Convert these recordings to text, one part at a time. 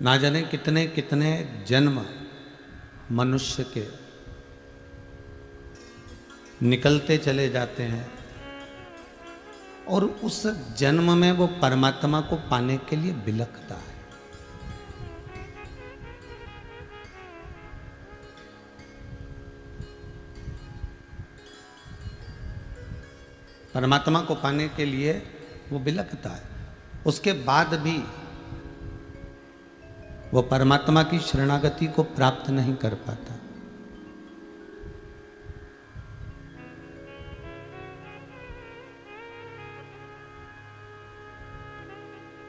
ना जाने कितने कितने जन्म मनुष्य के निकलते चले जाते हैं और उस जन्म में वो परमात्मा को पाने के लिए बिलखता है। परमात्मा को पाने के लिए वो बिलखता है। उसके बाद भी वो परमात्मा की शरणागति को प्राप्त नहीं कर पाता।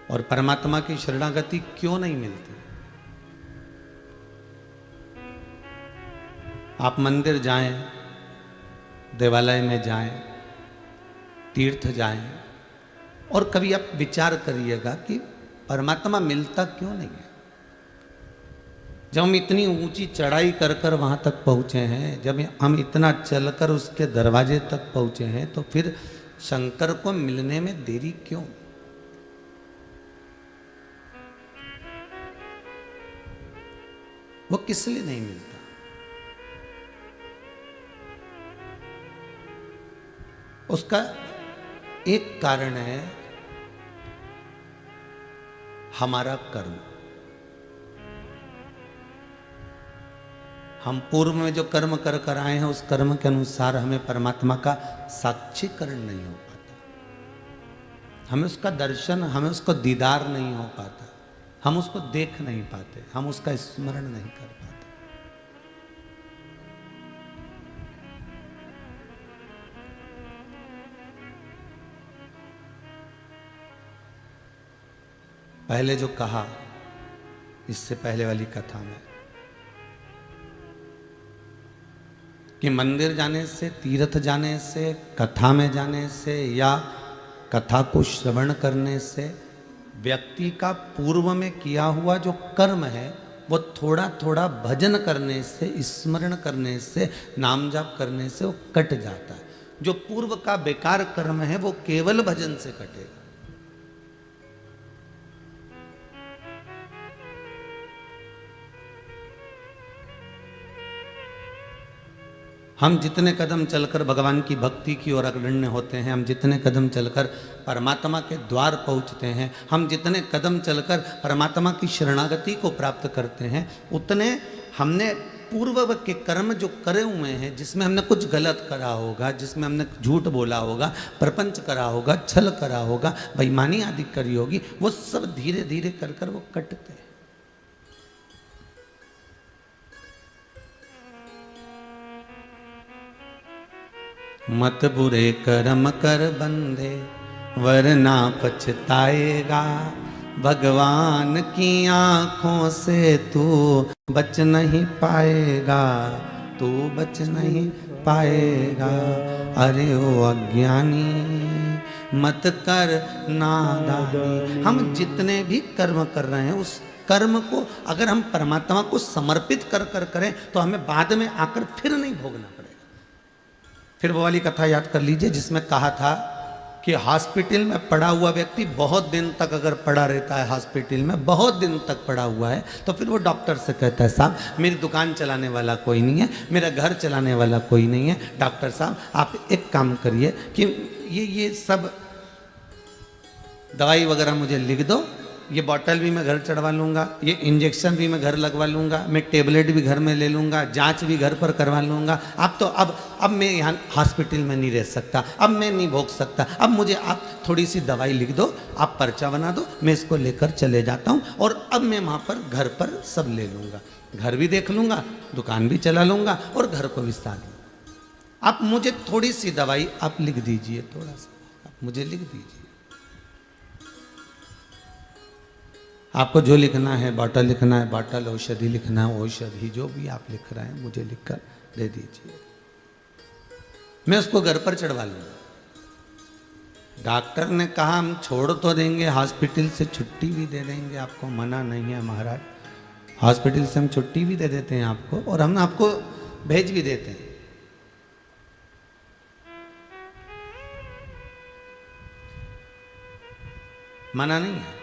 और परमात्मा की शरणागति क्यों नहीं मिलती? आप मंदिर जाएं, देवालय में जाएं, तीर्थ जाएं और कभी आप विचार करिएगा कि परमात्मा मिलता क्यों नहीं है। जब हम इतनी ऊंची चढ़ाई कर कर वहां तक पहुंचे हैं, जब हम इतना चलकर उसके दरवाजे तक पहुंचे हैं, तो फिर शंकर को मिलने में देरी क्यों? वो किस लिए नहीं मिलता? उसका एक कारण है हमारा कर्म। हम पूर्व में जो कर्म कर कर आए हैं, उस कर्म के अनुसार हमें परमात्मा का साक्षीकरण नहीं हो पाता, हमें उसका दर्शन, हमें उसका दीदार नहीं हो पाता, हम उसको देख नहीं पाते, हम उसका स्मरण नहीं कर पाते। पहले जो कहा इससे पहले वाली कथा में कि मंदिर जाने से, तीर्थ जाने से, कथा में जाने से या कथा को श्रवण करने से व्यक्ति का पूर्व में किया हुआ जो कर्म है वो थोड़ा थोड़ा भजन करने से, स्मरण करने से, नाम जाप करने से वो कट जाता है। जो पूर्व का बेकार कर्म है वो केवल भजन से कटेगा। हम जितने कदम चलकर भगवान की भक्ति की ओर अग्रण्य होते हैं, हम जितने कदम चलकर परमात्मा के द्वार पहुंचते हैं, हम जितने कदम चलकर परमात्मा की शरणागति को प्राप्त करते हैं, उतने हमने पूर्व के कर्म जो करे हुए हैं, जिसमें हमने कुछ गलत करा होगा, जिसमें हमने झूठ बोला होगा, प्रपंच करा होगा, छल करा होगा, बेईमानी आदि करी होगी, वो सब धीरे धीरे कर कर वो कटते हैं। मत बुरे कर्म कर बंदे वरना पछताएगा, भगवान की आंखों से तू बच नहीं पाएगा, तू बच नहीं पाएगा। अरे ओ अज्ञानी मत कर नादानी। हम जितने भी कर्म कर रहे हैं, उस कर्म को अगर हम परमात्मा को समर्पित कर कर करें तो हमें बाद में आकर फिर नहीं भोगना पड़ेगा। फिर वो वाली कथा याद कर लीजिए जिसमें कहा था कि हॉस्पिटल में पड़ा हुआ व्यक्ति बहुत दिन तक अगर पड़ा रहता है, हॉस्पिटल में बहुत दिन तक पड़ा हुआ है, तो फिर वो डॉक्टर से कहता है, साहब मेरी दुकान चलाने वाला कोई नहीं है, मेरा घर चलाने वाला कोई नहीं है, डॉक्टर साहब आप एक काम करिए कि ये सब दवाई वगैरह मुझे लिख दो, ये बॉटल भी मैं घर चढ़वा लूँगा, ये इंजेक्शन भी मैं घर लगवा लूँगा, मैं टेबलेट भी घर में ले लूँगा, जांच भी घर पर करवा लूँगा। अब मैं यहाँ हॉस्पिटल में नहीं रह सकता, अब मैं नहीं भोग सकता, अब मुझे आप थोड़ी सी दवाई लिख दो, आप पर्चा बना दो, मैं इसको लेकर चले जाता हूँ और अब मैं वहाँ पर घर पर सब ले लूँगा, घर भी देख लूँगा, दुकान भी चला लूँगा और घर को भी साथ लूँगा। आप मुझे थोड़ी सी दवाई आप लिख दीजिए, थोड़ा सा आप मुझे लिख दीजिए। आपको जो लिखना है, बॉटल लिखना है बॉटल, औषधि लिखना है औषधि, जो भी आप लिख रहे हैं मुझे लिखकर दे दीजिए, मैं उसको घर पर चढ़वा लूँगा। डॉक्टर ने कहा हम छोड़ तो देंगे, हॉस्पिटल से छुट्टी भी दे देंगे आपको, मना नहीं है महाराज, हॉस्पिटल से हम छुट्टी भी दे देते हैं आपको और हम आपको भेज भी देते हैं। मना नहीं है।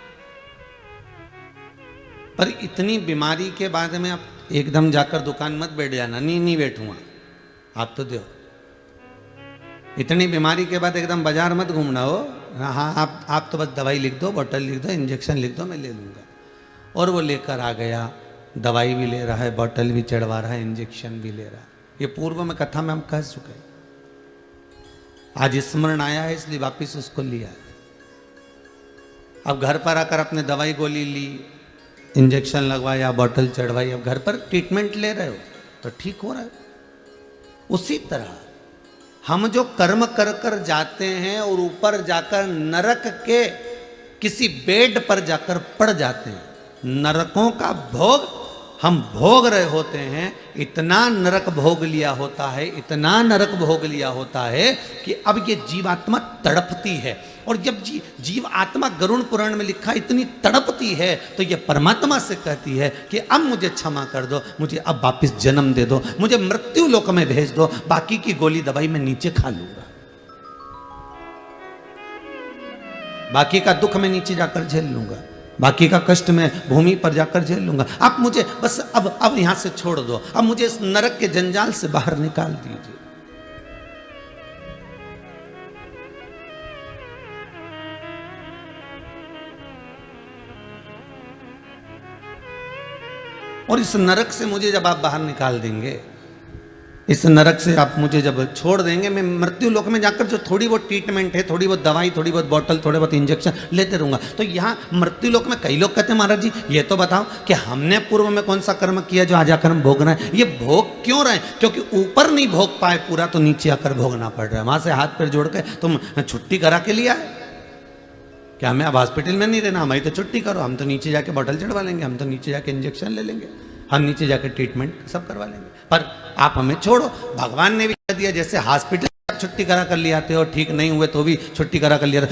पर इतनी बीमारी के बाद में आप एकदम जाकर दुकान मत बैठ जाना, नहीं बैठूंगा, आप तो दो। इतनी बीमारी के बाद एकदम बाजार मत घूमना हो। हाँ, आप तो बस दवाई लिख दो, बोतल लिख दो, इंजेक्शन लिख दो, मैं ले लूँगा। और वो लेकर आ गया, दवाई भी ले रहा है, बोतल भी चढ़वा रहा है, इंजेक्शन भी ले रहा है। ये पूर्व में कथा में हम कह चुके, आज स्मरण आया है इसलिए वापिस उसको लिया। अब घर पर आकर अपने दवाई गोली ली, इंजेक्शन लगवाया, बोतल चढ़वाई, अब घर पर ट्रीटमेंट ले रहे हो तो ठीक हो रहा है। उसी तरह हम जो कर्म कर कर जाते हैं और ऊपर जाकर नरक के किसी बेड पर जाकर पड़ जाते हैं, नरकों का भोग हम भोग रहे होते हैं। इतना नरक भोग लिया होता है, इतना नरक भोग लिया होता है कि अब ये जीवात्मा तड़पती है। और जब जीव आत्मा गरुड़ पुराण में लिखा इतनी तड़पती है तो ये परमात्मा से कहती है कि अब मुझे क्षमा कर दो, मुझे अब वापिस जन्म दे दो, मुझे मृत्यु लोक में भेज दो, बाकी की गोली दवाई मैं नीचे खा लूंगा, बाकी का दुख मैं नीचे जाकर झेल लूंगा, बाकी का कष्ट मैं भूमि पर जाकर झेल लूंगा। आप मुझे बस अब यहां से छोड़ दो, अब मुझे इस नरक के जंजाल से बाहर निकाल दीजिए। और इस नरक से मुझे जब आप बाहर निकाल देंगे, इस नरक से आप मुझे जब छोड़ देंगे, मैं मृत्यु लोक में जाकर जो थोड़ी बहुत ट्रीटमेंट है, थोड़ी बहुत दवाई, थोड़ी बहुत बोतल, थोड़े बहुत इंजेक्शन लेते रहूंगा। तो यहाँ मृत्यु लोक में कई लोग कहते हैं महाराज जी ये तो बताओ कि हमने पूर्व में कौन सा कर्म किया जो आज आकर हम भोग रहे हैं। ये भोग क्यों रहे? क्योंकि ऊपर नहीं भोग पाए पूरा तो नीचे आकर भोगना पड़ रहा है। वहां से हाथ पैर जोड़ के तुम छुट्टी करा के लिया है क्या? हमें अब हॉस्पिटल में नहीं रहना, हमारी तो छुट्टी करो, हम तो नीचे जाके बोतल चढ़वा लेंगे, हम तो नीचे जाके इंजेक्शन ले लेंगे, हम नीचे जाकर ट्रीटमेंट सब करवा लेंगे। पर आप हमें छोड़ो। भगवान ने भी कह दिया जैसे हॉस्पिटल आप छुट्टी करा कर ले आते हो, ठीक नहीं हुए तो भी छुट्टी करा कर लिया,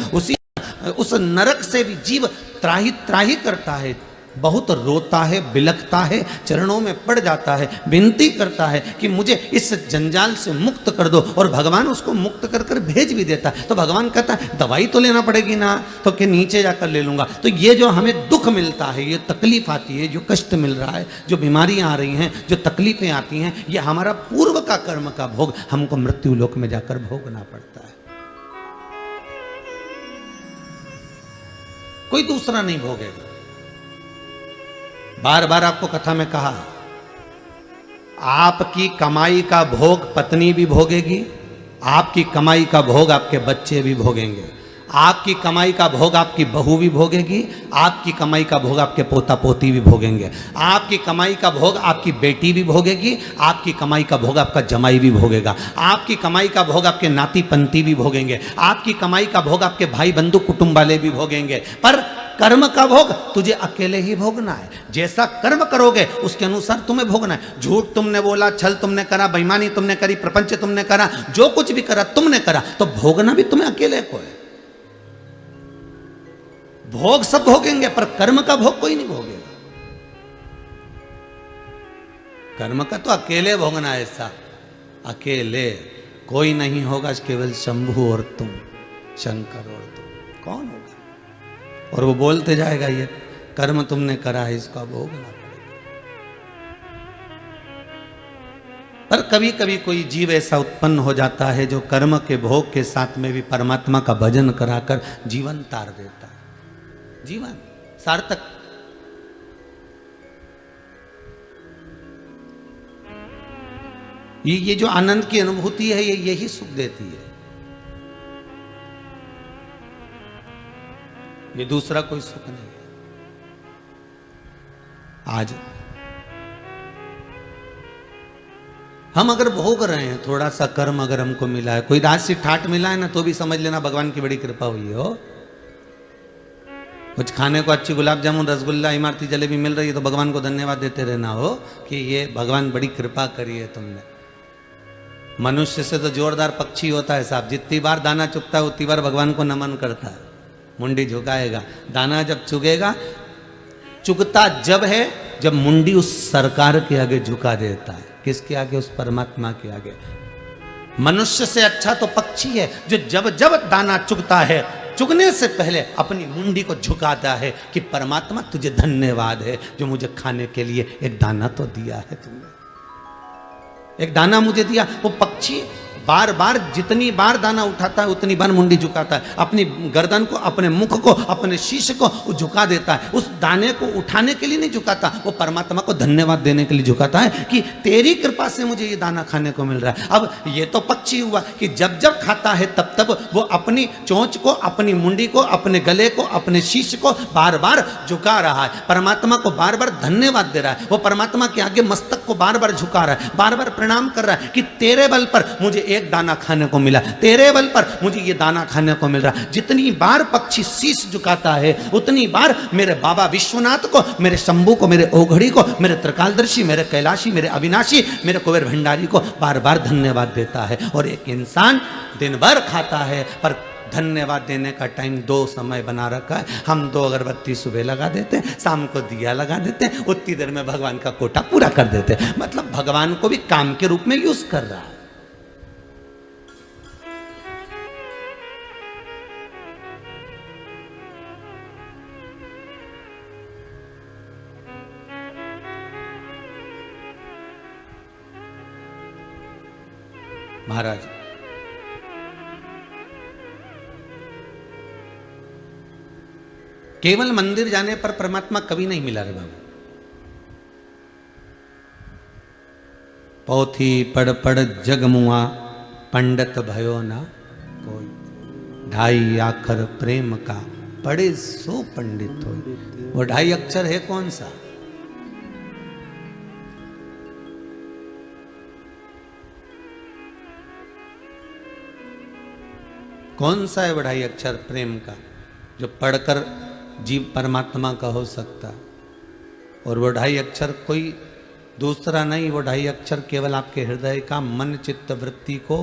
उस नरक से भी जीव त्राही त्राही करता है, बहुत रोता है, बिलखता है, चरणों में पड़ जाता है, विनती करता है कि मुझे इस जंजाल से मुक्त कर दो। और भगवान उसको मुक्त कर कर भेज भी देता है। तो भगवान कहता है दवाई तो लेना पड़ेगी ना, तो कि नीचे जाकर ले लूंगा। तो ये जो हमें दुख मिलता है, ये तकलीफ आती है, जो कष्ट मिल रहा है, जो बीमारियां आ रही हैं, जो तकलीफें आती हैं, ये हमारा पूर्व का कर्म का भोग हमको मृत्यु लोक में जाकर भोगना पड़ता है। कोई दूसरा नहीं भोगेगा। बार बार आपको कथा में कहा, आपकी कमाई का भोग पत्नी भी भोगेगी, आपकी कमाई का भोग आपके बच्चे भी भोगेंगे, आपकी कमाई का भोग आपकी बहू भी भोगेगी, आपकी कमाई का भोग आपके पोता पोती भी भोगेंगे, आपकी कमाई का भोग आपकी बेटी भी भोगेगी, आपकी कमाई का भोग आपका जमाई भी भोगेगा, आपकी कमाई का भोग आपके नाती पंती भी भोगेंगे, आपकी कमाई का भोग आपके भाई बंधु कुटुंब वाले भी भोगेंगे। पर कर्म का भोग तुझे अकेले ही भोगना है। जैसा कर्म करोगे उसके अनुसार तुम्हें भोगना है। झूठ तुमने बोला, छल तुमने करा, बेईमानी तुमने करी, प्रपंच तुमने करा, जो कुछ भी करा तुमने करा, तो भोगना भी तुम्हें अकेले को है। भोग सब भोगेंगे पर कर्म का भोग कोई नहीं भोगेगा। कर्म का तो अकेले भोगना है, ऐसा अकेले कोई नहीं होगा, केवल शंभु और तुम, शंकर और तुम, कौन होगा? और वो बोलते जाएगा ये कर्म तुमने करा है, इसका भोगना पड़ेगा। पर कभी कभी कोई जीव ऐसा उत्पन्न हो जाता है जो कर्म के भोग के साथ में भी परमात्मा का भजन कराकर जीवन तार देता है, जीवन सार्थक। ये जो आनंद की अनुभूति है, ये यही सुख देती है, ये दूसरा कोई सुख नहीं है। आज हम अगर भोग रहे हैं, थोड़ा सा कर्म अगर हमको मिला है, कोई राशि ठाट मिला है ना, तो भी समझ लेना भगवान की बड़ी कृपा हुई हो। कुछ खाने को अच्छी गुलाब जामुन, रसगुल्ला, इमारती जलेबी मिल रही है तो भगवान को धन्यवाद देते रहना हो कि ये भगवान बड़ी कृपा करी है तुमने। मनुष्य से तो जोरदार पक्षी होता है साहब, जितनी बार दाना चुगता है उतनी बार भगवान को नमन करता है, मुंडी झुकाएगा। दाना जब चुगेगा, चुगता जब है जब मुंडी उस सरकार के आगे झुका देता है। किसके आगे? उस परमात्मा के आगे। मनुष्य से अच्छा तो पक्षी है जो जब जब दाना चुगता है चुगने से पहले अपनी मुंडी को झुकाता है कि परमात्मा तुझे धन्यवाद है जो मुझे खाने के लिए एक दाना तो दिया है तुमने, एक दाना मुझे दिया। वो पक्षी बार बार जितनी बार दाना उठाता है उतनी बार मुंडी झुकाता है, अपनी गर्दन को, अपने मुख को, अपने शीश को वो झुका देता है। उस दाने को उठाने के लिए नहीं झुकाता, वो परमात्मा को धन्यवाद देने के लिए झुकाता है कि तेरी कृपा से मुझे ये दाना खाने को मिल रहा है। अब ये तो पक्षी हुआ कि जब जब खाता है तब तब वो अपनी चोंच को, अपनी मुंडी को, अपने गले को, अपने शीश को बार बार झुका रहा है, परमात्मा को बार बार धन्यवाद दे रहा है। वो परमात्मा के आगे मस्तक को बार बार झुका रहा है, बार बार प्रणाम कर रहा है कि तेरे बल पर मुझे एक दाना खाने को मिला, तेरे बल पर मुझे ये दाना खाने को मिल रहा। जितनी बार पक्षी शीश झुकाता है उतनी बार मेरे बाबा विश्वनाथ को, मेरे शंभू को, मेरे ओघड़ी को, मेरे त्रिकालदर्शी, मेरे कैलाशी, मेरे अविनाशी, मेरे कुबेर भंडारी को बार बार धन्यवाद देता है। और एक इंसान दिन भर खाता है पर धन्यवाद देने का टाइम 2 समय बना रखा है। हम 2 अगरबत्ती सुबह लगा देते हैं, शाम को दिया लगा देते हैं, उतनी देर में भगवान का कोटा पूरा कर देते हैं। मतलब भगवान को भी काम के रूप में यूज कर रहा है। महाराज केवल मंदिर जाने पर परमात्मा कभी नहीं मिला रे बाबू। पोथी पढ़ पढ़ जग मुआ, पंडित भयो ना कोई, 2.5 अक्षर प्रेम का पढ़े सो पंडित हो। वो 2.5 अक्षर है कौन सा? कौन सा है वो 2.5 अक्षर प्रेम का जो पढ़कर जीव परमात्मा का हो सकता? और वो 2.5 अक्षर कोई दूसरा नहीं, वो 2.5 अक्षर केवल आपके हृदय का मन चित्त वृत्ति को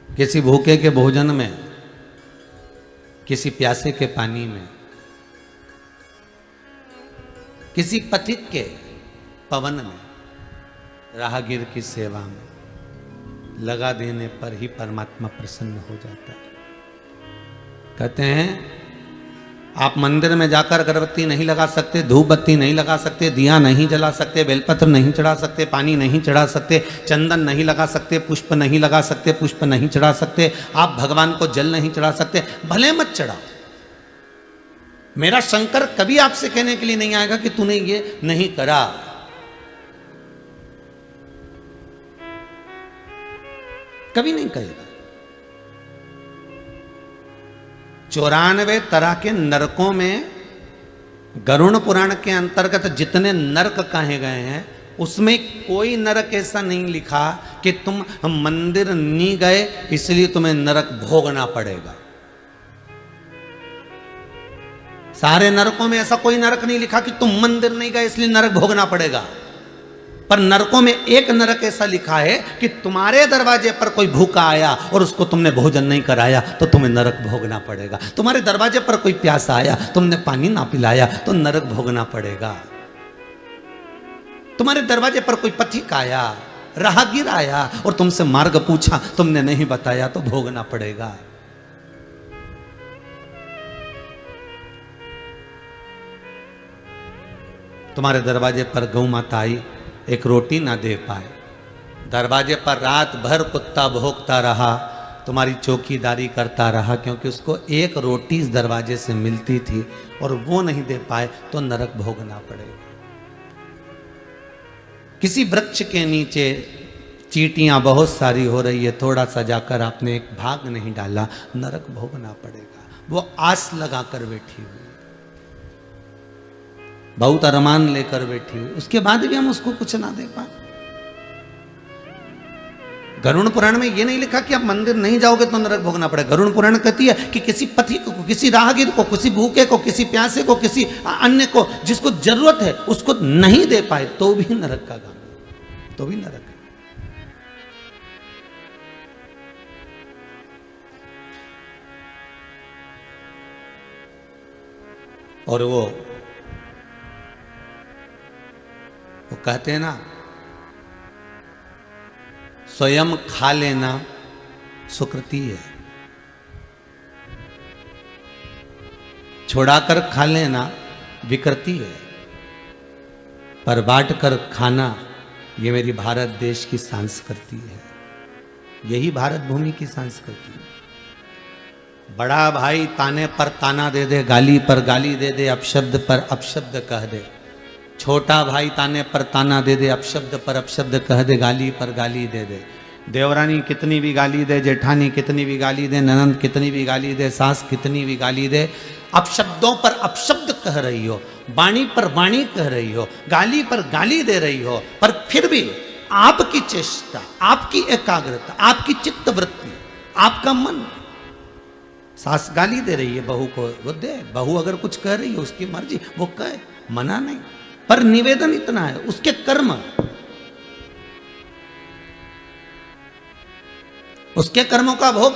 किसी भूखे के भोजन में, किसी प्यासे के पानी में, किसी पथिक के पवन में, राहगीर की सेवा में लगा देने पर ही परमात्मा प्रसन्न हो जाता है। कहते हैं आप मंदिर में जाकर अगरबत्ती नहीं लगा सकते, धूप बत्ती नहीं लगा सकते, दिया नहीं जला सकते, बेलपत्र नहीं चढ़ा सकते, पानी नहीं चढ़ा सकते, चंदन नहीं लगा सकते, पुष्प नहीं लगा सकते, पुष्प नहीं चढ़ा सकते, आप भगवान को जल नहीं चढ़ा सकते। भले मत चढ़ाओ, मेरा शंकर कभी आपसे कहने के लिए नहीं आएगा कि तूने ये नहीं करा। कभी नहीं कहेगा। 94 तरह के नरकों में गरुड़ पुराण के अंतर्गत जितने नरक कहे गए हैं उसमें कोई नरक ऐसा नहीं लिखा कि तुम मंदिर नहीं गए इसलिए तुम्हें नरक भोगना पड़ेगा। सारे नरकों में ऐसा कोई नरक नहीं लिखा कि तुम मंदिर नहीं गए इसलिए नरक भोगना पड़ेगा। पर नरकों में एक नरक ऐसा लिखा है कि तुम्हारे दरवाजे पर कोई भूखा आया और उसको तुमने भोजन नहीं कराया तो तुम्हें नरक भोगना पड़ेगा। तुम्हारे दरवाजे पर कोई प्यासा आया, तुमने पानी ना पिलाया तो नरक भोगना पड़ेगा। तुम्हारे दरवाजे पर कोई पथिक आया, राहगीर आया और तुमसे मार्ग पूछा, तुमने नहीं बताया तो भोगना पड़ेगा। तुम्हारे दरवाजे पर गौ माता आई, एक रोटी ना दे पाए, दरवाजे पर रात भर कुत्ता भौंकता रहा, तुम्हारी चौकीदारी करता रहा क्योंकि उसको एक रोटी इस दरवाजे से मिलती थी और वो नहीं दे पाए तो नरक भोगना पड़ेगा। किसी वृक्ष के नीचे चींटियां बहुत सारी हो रही है, थोड़ा सा जाकर आपने एक भाग नहीं डाला, नरक भोगना पड़ेगा। वो आस लगाकर बैठी हुई, बहुत अरमान लेकर बैठी हुई, उसके बाद भी हम उसको कुछ ना दे पाए। गरुड़ पुराण में ये नहीं लिखा कि आप मंदिर नहीं जाओगे तो नरक भोगना पड़ेगा। गरुड़ पुराण कहती है कि किसी पथिक को, किसी राहगीर को, किसी भूखे को, किसी प्यासे को, किसी अन्य को जिसको जरूरत है उसको नहीं दे पाए तो भी नरक का काम, तो भी नरक है। और वो कहते हैं ना, स्वयं खा लेना सुकृति है, छुड़ाकर खा लेना विकृति है, पर बांट कर खाना ये मेरी भारत देश की संस्कृति है, यही भारत भूमि की संस्कृति है। बड़ा भाई ताने पर ताना दे दे, गाली पर गाली दे दे, अपशब्द पर अपशब्द कह दे। छोटा भाई ताने पर ताना दे दे, अपशब्द पर अपशब्द कह दे, गाली पर गाली दे दे। देवरानी कितनी भी गाली दे, जेठानी कितनी भी गाली दे, ननंद कितनी भी गाली दे, सास कितनी भी गाली दे, अपशब्दों पर अपशब्द कह रही हो, वाणी पर वाणी कह रही हो, गाली पर गाली दे रही हो, पर फिर भी आपकी चेष्टा, आपकी एकाग्रता, आपकी चित्त वृत्ति, आपका मन, सास गाली दे रही है बहू को, वो दे। बहू अगर कुछ कह रही है उसकी मर्जी, वो कहे, मना नहीं, पर निवेदन इतना है, उसके कर्म, उसके कर्मों का भोग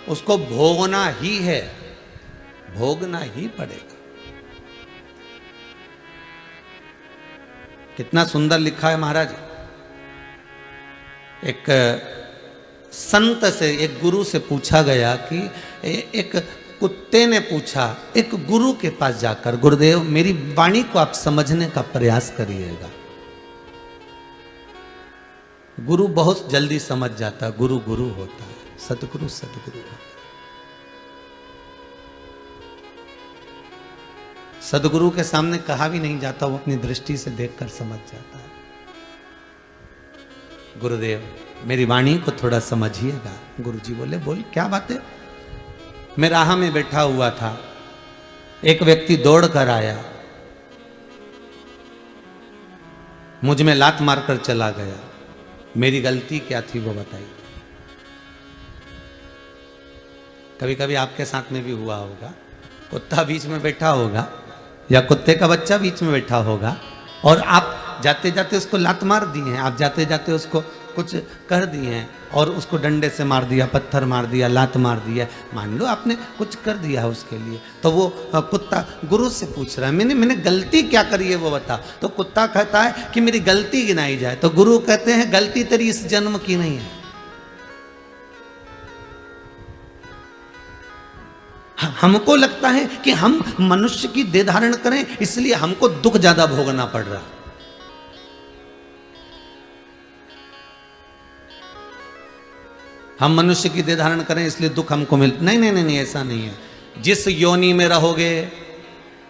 उसको भोगना ही है, भोगना ही पड़ेगा। कितना सुंदर लिखा है महाराज। एक संत से, एक गुरु से पूछा गया कि एक कुत्ते ने पूछा एक गुरु के पास जाकर, गुरुदेव मेरी वाणी को आप समझने का प्रयास करिएगा। गुरु बहुत जल्दी समझ जाता, गुरु गुरु होता है, सतगुरु सतगुरु होता है। सदगुरु के सामने कहा भी नहीं जाता, वो अपनी दृष्टि से देखकर समझ जाता है। गुरुदेव मेरी वाणी को थोड़ा समझिएगा। गुरुजी बोले, बोल क्या बात है। मैं राह में बैठा हुआ था, एक व्यक्ति दौड़ कर आया, मुझ में लात मारकर चला गया। मेरी गलती क्या थी वो बताइए। कभी कभी आपके साथ में भी हुआ होगा, कुत्ता बीच में बैठा होगा या कुत्ते का बच्चा बीच में बैठा होगा और आप जाते जाते उसको लात मार दी हैं, आप जाते जाते उसको कुछ कर दिए हैं और उसको डंडे से मार दिया, पत्थर मार दिया, लात मार दिया, मान लो आपने कुछ कर दिया है उसके लिए, तो वो कुत्ता गुरु से पूछ रहा है मैंने गलती क्या करी है वो बता। तो कुत्ता कहता है कि मेरी गलती गिनाई जाए। तो गुरु कहते हैं गलती तेरी इस जन्म की नहीं है, हमको लगता है कि हम मनुष्य की देह धारण करें इसलिए हमको दुख ज्यादा भोगना पड़ रहा है। हम मनुष्य की देह धारण करें इसलिए दुख हमको मिल, नहीं नहीं नहीं, ऐसा नहीं है। जिस योनि में रहोगे,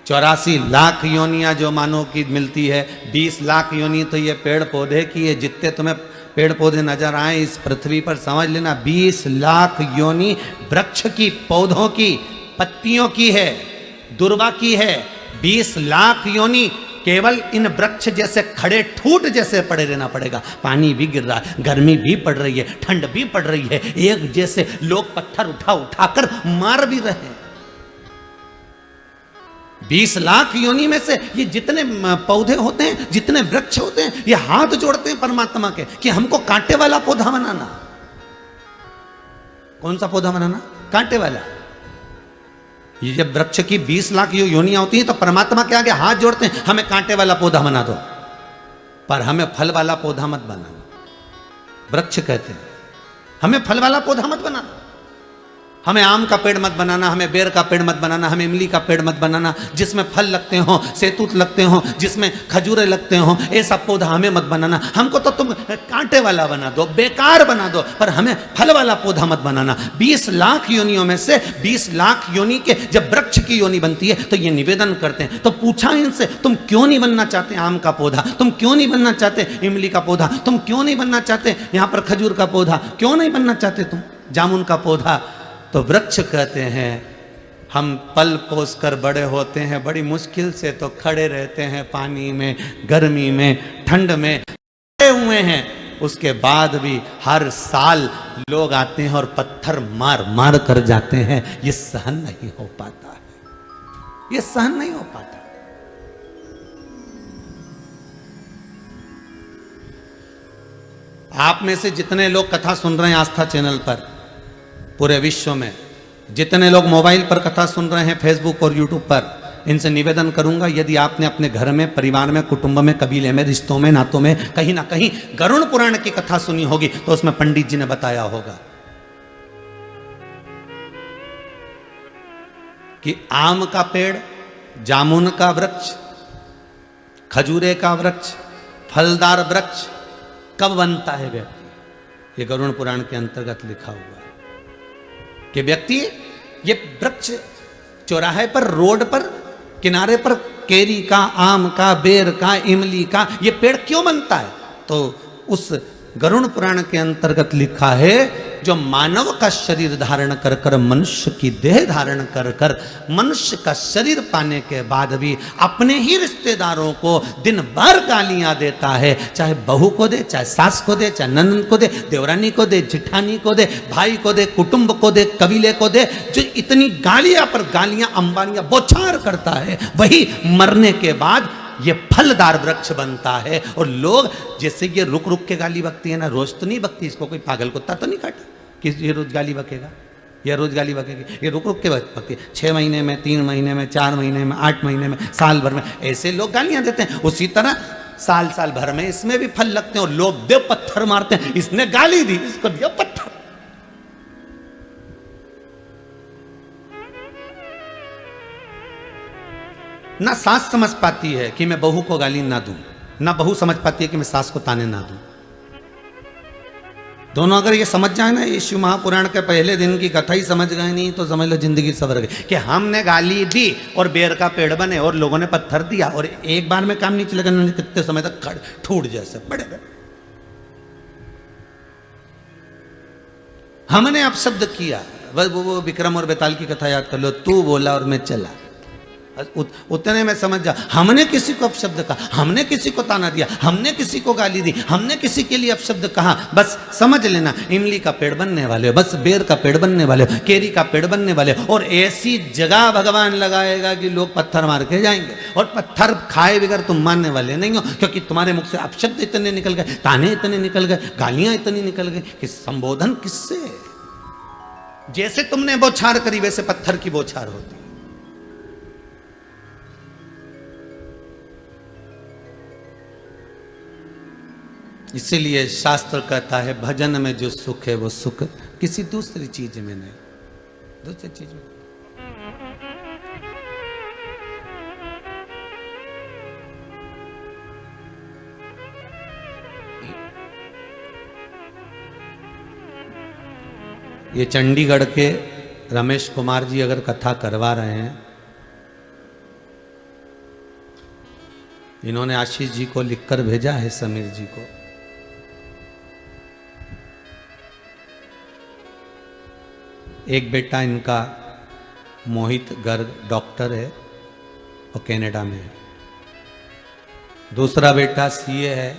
84 लाख योनियां जो मानो की मिलती है, 20 लाख योनि तो ये पेड़ पौधे की है। जितने तुम्हें पेड़ पौधे नजर आए इस पृथ्वी पर, समझ लेना 20 लाख योनि वृक्ष की, पौधों की, पत्तियों की है, दुर्वा की है। 20 लाख योनि केवल इन वृक्ष जैसे खड़े ठूट जैसे पड़े रहना पड़ेगा। पानी भी गिर रहा है, गर्मी भी पड़ रही है, ठंड भी पड़ रही है, एक जैसे लोग पत्थर उठा उठाकर मार भी रहे हैं। 20 लाख योनि में से ये जितने पौधे होते हैं, जितने वृक्ष होते हैं, ये हाथ जोड़ते हैं परमात्मा के कि हमको कांटे वाला पौधा बनाना। कौन सा पौधा बनाना? कांटे वाला। ये जब वृक्ष की 20 लाख योनियां होती हैं तो परमात्मा के आगे हाथ जोड़ते हैं, हमें कांटे वाला पौधा बना दो, पर हमें फल वाला पौधा मत बनाना। वृक्ष कहते हैं हमें फल वाला पौधा मत बनाना, हमें आम का पेड़ मत बनाना, हमें बेर का पेड़ मत बनाना, हमें इमली का पेड़ मत बनाना, जिसमें फल लगते हो, सेतूत लगते हो, जिसमें खजूरे लगते हो, ऐसा पौधा हमें मत बनाना। हमको तो तुम कांटे वाला बना दो, बेकार बना दो, पर हमें फल वाला पौधा मत बनाना। 20 लाख योनियों में से 20 लाख योनि के जब वृक्ष की योनि बनती है तो ये निवेदन करते हैं। तो पूछा इनसे, तुम क्यों नहीं बनना चाहते आम का पौधा, तुम क्यों नहीं बनना चाहते इमली का पौधा, तुम क्यों नहीं बनना चाहते यहाँ पर खजूर का पौधा, क्यों नहीं बनना चाहते तुम जामुन का पौधा? तो वृक्ष कहते हैं हम पल पोस कर बड़े होते हैं, बड़ी मुश्किल से तो खड़े रहते हैं, पानी में, गर्मी में, ठंड में खड़े हुए हैं, उसके बाद भी हर साल लोग आते हैं और पत्थर मार मार कर जाते हैं। ये सहन नहीं हो पाता है, ये सहन नहीं हो पाता। आप में से जितने लोग कथा सुन रहे हैं आस्था चैनल पर, पूरे विश्व में जितने लोग मोबाइल पर कथा सुन रहे हैं, फेसबुक और यूट्यूब पर, इनसे निवेदन करूंगा, यदि आपने अपने घर में, परिवार में, कुटुंब में, कबीले में, रिश्तों में, नातों में कहीं ना कहीं गरुड़ पुराण की कथा सुनी होगी तो उसमें पंडित जी ने बताया होगा कि आम का पेड़, जामुन का वृक्ष, खजूरे का वृक्ष, फलदार वृक्ष कब बनता है व्यक्ति? ये गरुड़ पुराण के अंतर्गत लिखा हुआ है कि व्यक्ति ये वृक्ष चौराहे पर, रोड पर, किनारे पर केरी का, आम का, बेर का, इमली का ये पेड़ क्यों बनता है? तो उस गरुड़ पुराण के अंतर्गत लिखा है, जो मानव का शरीर धारण कर कर, मनुष्य की देह धारण कर कर, मनुष्य का शरीर पाने के बाद भी अपने ही रिश्तेदारों को दिन भर गालियां देता है, चाहे बहू को दे, चाहे सास को दे, चाहे ननद को दे, देवरानी को दे, जिठानी को दे, भाई को दे, कुटुंब को दे, कबीले को दे, जो इतनी गालियां पर गालियां, अंबानियां बौछार करता है, वही मरने के बाद ये फलदार वृक्ष बनता है। और लोग जैसे ये रुक रुक के गाली बकती है ना, रोज तो नहीं बकती, इसको कोई पागल कुत्ता तो नहीं काटा कि ये रोज गाली बकेगा, ये रोज गाली बकेगी, ये रुक रुक के बकती है। 6 महीने में, 3 महीने में, 4 महीने में, 8 महीने में, साल भर में, ऐसे लोग गालियां देते हैं। उसी तरह साल साल भर में इसमें भी फल लगते हैं और लोग दे पत्थर मारते हैं, इसने गाली दी, इसको दिया पत्थर। ना सास समझ पाती है कि मैं बहू को गाली ना दूं, ना बहू समझ पाती है कि मैं सास को ताने ना दूं। दोनों अगर ये समझ जाए ना, ये शिव महापुराण के पहले दिन की कथा ही समझ गए नहीं तो समझ लो जिंदगी सवर गई। कि हमने गाली दी और बेर का पेड़ बने और लोगों ने पत्थर दिया और एक बार में काम नहीं चलेगा, कितने समय तक खड़ ठूट जैसे बड़े बड़े। हमने अपशब्द किया, वो विक्रम और बेताल की कथा याद कर लो, तू बोला और मैं चला, उतने में समझ जा। हमने किसी को अपशब्द कहा, हमने किसी को ताना दिया, हमने किसी को गाली दी, हमने किसी के लिए अपशब्द कहा, बस समझ लेना इमली का पेड़ बनने वाले हो, बस बेर का पेड़ बनने वाले हो, केरी का पेड़ बनने वाले हो। और ऐसी जगह भगवान लगाएगा कि लोग पत्थर मार के जाएंगे और पत्थर खाए बगैर तुम मानने वाले नहीं हो, क्योंकि तुम्हारे मुख से अपशब्द इतने निकल गए, ताने इतने निकल गए, गालियां इतनी निकल गई कि संबोधन किससे? जैसे तुमने बौछार करी वैसे पत्थर की बौछार होती। इसीलिए शास्त्र कहता है भजन में जो सुख है वो सुख किसी दूसरी चीज में नहीं, दूसरी चीज में। ये चंडीगढ़ के रमेश कुमार जी अगर कथा करवा रहे हैं, इन्होंने आशीष जी को लिखकर भेजा है, समीर जी को। एक बेटा इनका मोहित गर्ग डॉक्टर है और कनाडा में है। दूसरा बेटा सीए है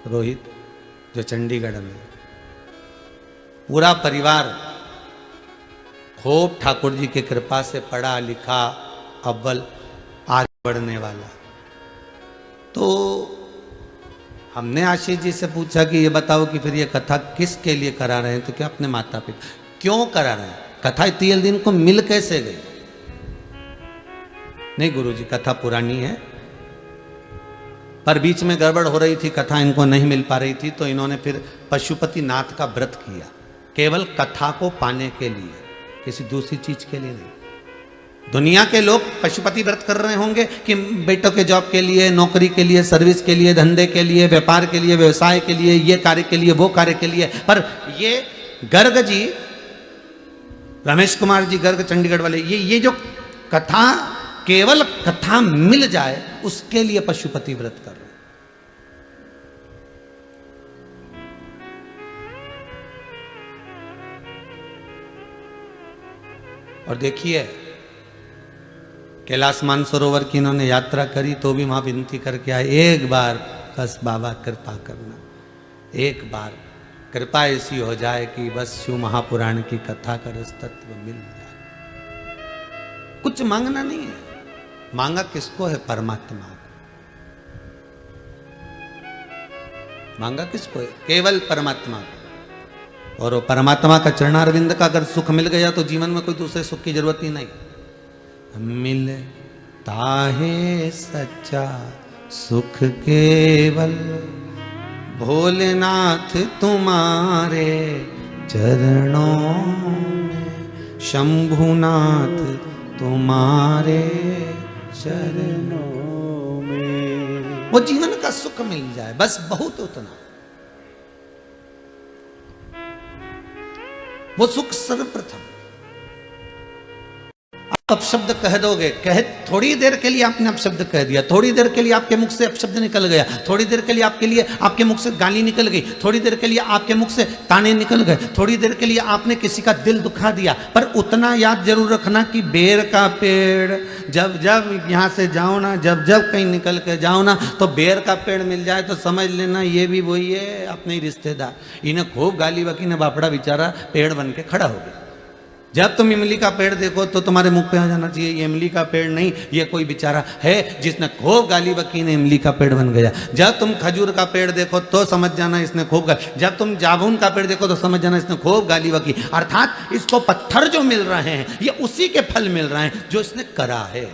रोहित, जो चंडीगढ़ में। पूरा परिवार खूब ठाकुर जी की कृपा से पढ़ा लिखा, अव्वल आगे बढ़ने वाला। तो हमने आशीष जी से पूछा कि ये बताओ कि फिर ये कथा किसके लिए करा रहे हैं? तो क्या अपने माता पिता क्यों करा रहे हैं? कथा इतने दिन को मिल कैसे गई? नहीं गुरुजी, कथा पुरानी है पर बीच में गड़बड़ हो रही थी, कथा इनको नहीं मिल पा रही थी, तो इन्होंने फिर पशुपति नाथ का व्रत किया, केवल कथा को पाने के लिए, किसी दूसरी चीज के लिए नहीं। दुनिया के लोग पशुपति व्रत कर रहे होंगे कि बेटों के जॉब के लिए, नौकरी के लिए, सर्विस के लिए, धंधे के लिए, व्यापार के लिए, व्यवसाय के लिए, ये कार्य के लिए, वो कार्य के लिए। पर ये गर्ग जी, रमेश कुमार जी गर्ग चंडीगढ़ वाले, ये जो कथा, केवल कथा मिल जाए उसके लिए पशुपति व्रत कर रहे हैं। और देखिए कैलाश मानसरोवर की इन्होंने यात्रा करी तो भी वहां विनती करके आए, एक बार बस बाबा कृपा करना, एक बार कृपा ऐसी हो जाए कि बस शिव महापुराण की कथा का रस तत्व मिल जाए। कुछ मांगना नहीं है, मांगा किसको है? परमात्मा को। मांगा किसको है? केवल परमात्मा को। और वो परमात्मा का चरणारविंद का अगर सुख मिल गया तो जीवन में कोई दूसरे सुख की जरूरत ही नहीं। मिलता है सच्चा सुख केवल भोलेनाथ तुम्हारे चरणों में, शंभुनाथ तुम्हारे चरणों में। वो जीवन का सुख मिल जाए, बस बहुत उतना। वो सुख सर्वप्रथम। आप अपशब्द कह दोगे, कह थोड़ी देर के लिए आपने अपशब्द कह दिया, थोड़ी देर के लिए आपके मुख से अपशब्द निकल गया, थोड़ी देर के लिए आपके मुख से गाली निकल गई, थोड़ी देर के लिए आपके मुख से ताने निकल गए, थोड़ी देर के लिए आपने किसी का दिल दुखा दिया, पर उतना याद जरूर रखना कि बेर का पेड़ जब जब यहाँ से जाओ ना, जब जब कहीं निकल के जाओ ना, तो बेर का पेड़ मिल जाए तो समझ लेना ये भी वही है, अपने ही रिश्तेदार। इन्हें खूब गाली बकी ने बापड़ा बेचारा पेड़ बन के खड़ा हो गया। जब तुम इमली का पेड़ देखो तो तुम्हारे मुख पे आ जाना चाहिए ये इमली का पेड़ नहीं, ये कोई बेचारा है जिसने खूब गाली बकी ने इमली का पेड़ बन गया। जब तुम खजूर का पेड़ देखो तो समझ जाना इसने खूब गाली, जब तुम जामुन का पेड़ देखो तो समझ जाना इसने खूब गाली बकी। अर्थात इसको पत्थर जो मिल रहे हैं ये उसी के फल मिल रहे हैं जो इसने करा है।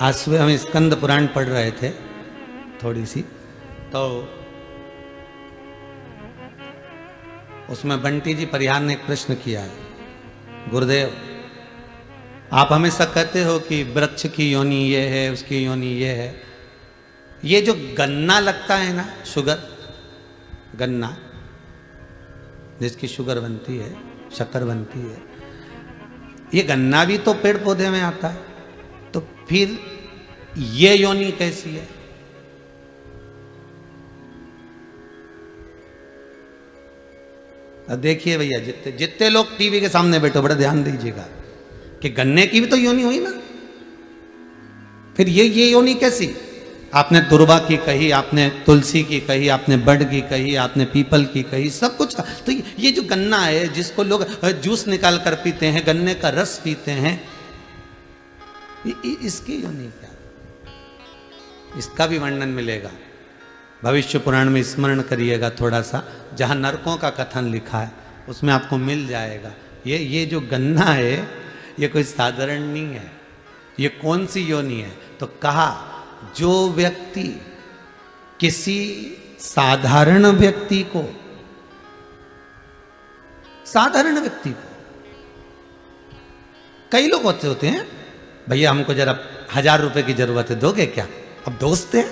आज सुबह हम स्कंद पुराण पढ़ रहे थे थोड़ी सी, तो उसमें बंटी जी परिहार ने एक प्रश्न किया है, गुरुदेव आप हमेशा कहते हो कि वृक्ष की योनि ये है, उसकी योनि ये है, ये जो गन्ना लगता है ना, शुगर, गन्ना जिसकी शुगर बनती है, शक्कर बनती है, ये गन्ना भी तो पेड़ पौधे में आता है, तो फिर ये योनि कैसी है? अब देखिए भैया, जितने लोग टीवी के सामने बैठो बड़ा ध्यान दीजिएगा कि गन्ने की भी तो योनि हुई ना, फिर ये योनि कैसी? आपने दुर्वा की कही, आपने तुलसी की कही, आपने बड़ की कही, आपने पीपल की कही, सब कुछ। तो ये जो गन्ना है जिसको लोग जूस निकाल कर पीते हैं, गन्ने का रस पीते हैं, इसकी योनि क्या? इसका भी वर्णन मिलेगा भविष्य पुराण में, स्मरण करिएगा थोड़ा सा, जहां नरकों का कथन लिखा है उसमें आपको मिल जाएगा। ये जो गन्ना है ये कोई साधारण नहीं है। ये कौन सी योनि है? तो कहा जो व्यक्ति किसी साधारण व्यक्ति को, साधारण व्यक्ति को, कई लोग होते हैं भैया हमको जरा 1000 रुपए की जरूरत है, दोगे क्या? अब दोस्त है,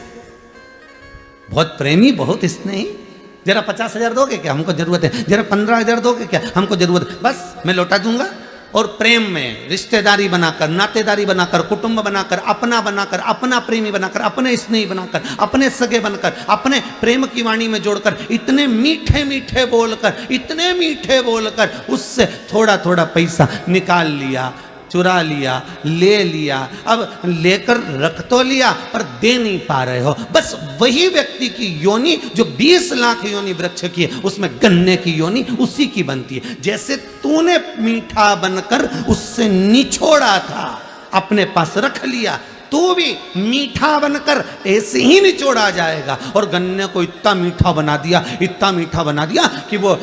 बहुत प्रेमी, बहुत स्नेही, जरा 50,000 दोगे क्या? हमको जरूरत है। जरा 15,000 दोगे क्या? हमको जरूरत है। बस मैं लौटा दूंगा। और प्रेम में रिश्तेदारी बनाकर, नातेदारी बनाकर, कुटुंब बनाकर, अपना प्रेमी बनाकर, अपने स्नेही बनाकर, अपने सगे बनकर, अपने प्रेम की वाणी में जोड़कर, इतने मीठे मीठे बोलकर, इतने मीठे बोलकर उससे थोड़ा थोड़ा पैसा निकाल लिया, चुरा लिया, ले लिया। अब लेकर रख तो लिया पर दे नहीं पा रहे हो। बस वही व्यक्ति की योनि जो 20 लाख योनि वृक्ष की है, उसमें गन्ने की योनि उसी की बनती है। जैसे तूने मीठा बनकर उससे निछोड़ा था, अपने पास रख लिया, तू भी मीठा बनकर ऐसे ही निचोड़ा जाएगा। और गन्ने को इतना मीठा बना दिया, इतना मीठा बना दिया कि वो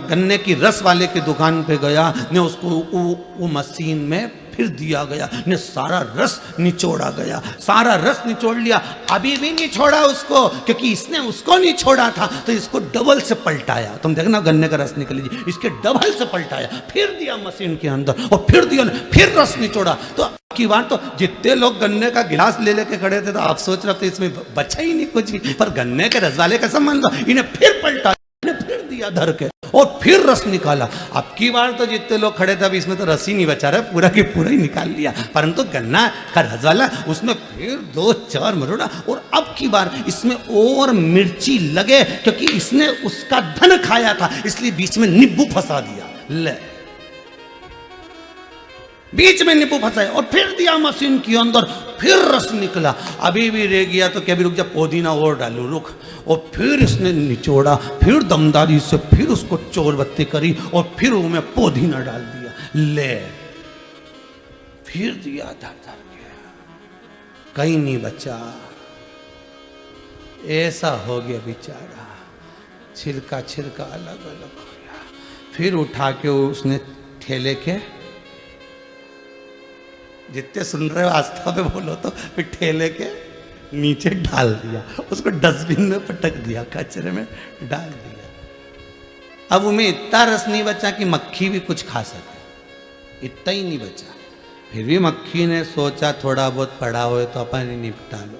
गन्ने की रस वाले की दुकान पे गया ने उसको वो मशीन में फिर दिया गया, ने सारा रस निचोड़ा गया, सारा रस निचोड़ लिया। अभी भी नहीं छोड़ा उसको, क्योंकि इसने उसको नहीं छोड़ा था, तो इसको डबल से पलटाया। तुम देखना गन्ने का रस निकल लीजिए, इसके डबल से पलटाया, फिर दिया मशीन के अंदर और फिर दिया, फिर रस निचोड़ा। तो की बात, तो जितने लोग गन्ने का गिलास ले लेके खड़े थे तो आप सोच रहे थे इसमें बचा ही नहीं कुछ भी, पर गन्ने के रस वाले का संबंध, इन्हें फिर पलटा, फिर दिया धर के और फिर रस निकाला। अब की बार तो जितने लोग खड़े थे, अब इसमें तो रस ही नहीं बचा रहा, पूरा की पूरा ही निकाल लिया। परंतु गन्ना का रस वाला उसमें फिर 2-4 मरोड़ा, और अब की बार इसमें और मिर्ची लगे, क्योंकि इसने उसका धन खाया था, इसलिए बीच में नींबू फंसा दिया। ले, बीच में नींबू फंसाया और फिर दिया मशीन के अंदर, फिर रस निकला। अभी भी रह गया तो क्या भी, रुक जा, पुदीना और डालू, रुक। और फिर इसने निचोड़ा, फिर दमदारी से फिर उसको चोरबत्ती करी और फिर उसमें पुदीना डाल दिया, ले, फिर दिया धर धर के, कहीं नहीं बचा। ऐसा हो गया बेचारा। छिलका छिलका अलग अलग हो गया। फिर उठा के उसने ठेले के, जितने सुन रहे हो आस्था पे बोलो तो, फिर ठेले के नीचे डाल दिया, उसको डस्टबिन में पटक दिया, कचरे में डाल दिया। अब उनमें इतना रस नहीं बचा कि मक्खी भी कुछ खा सके, इतना ही नहीं बचा। फिर भी मक्खी ने सोचा थोड़ा बहुत पड़ा हो तो अपन ही निपटा लो।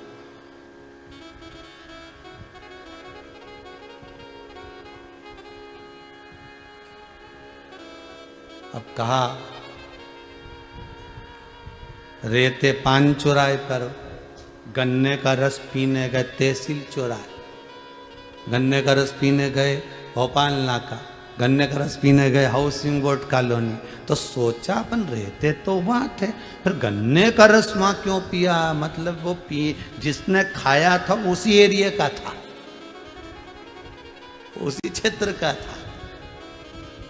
अब कहा रेते पान चुराए पर गन्ने का रस पीने गए तहसील चौराहे। गन्ने का रस पीने गए भोपाल नाका, गन्ने का रस पीने गए हाउसिंग बोर्ड कॉलोनी। तो सोचा अपन रहते तो वहाँ थे, फिर गन्ने का रस वहाँ क्यों पिया? मतलब वो जिसने खाया था उसी एरिया का था, उसी क्षेत्र का था,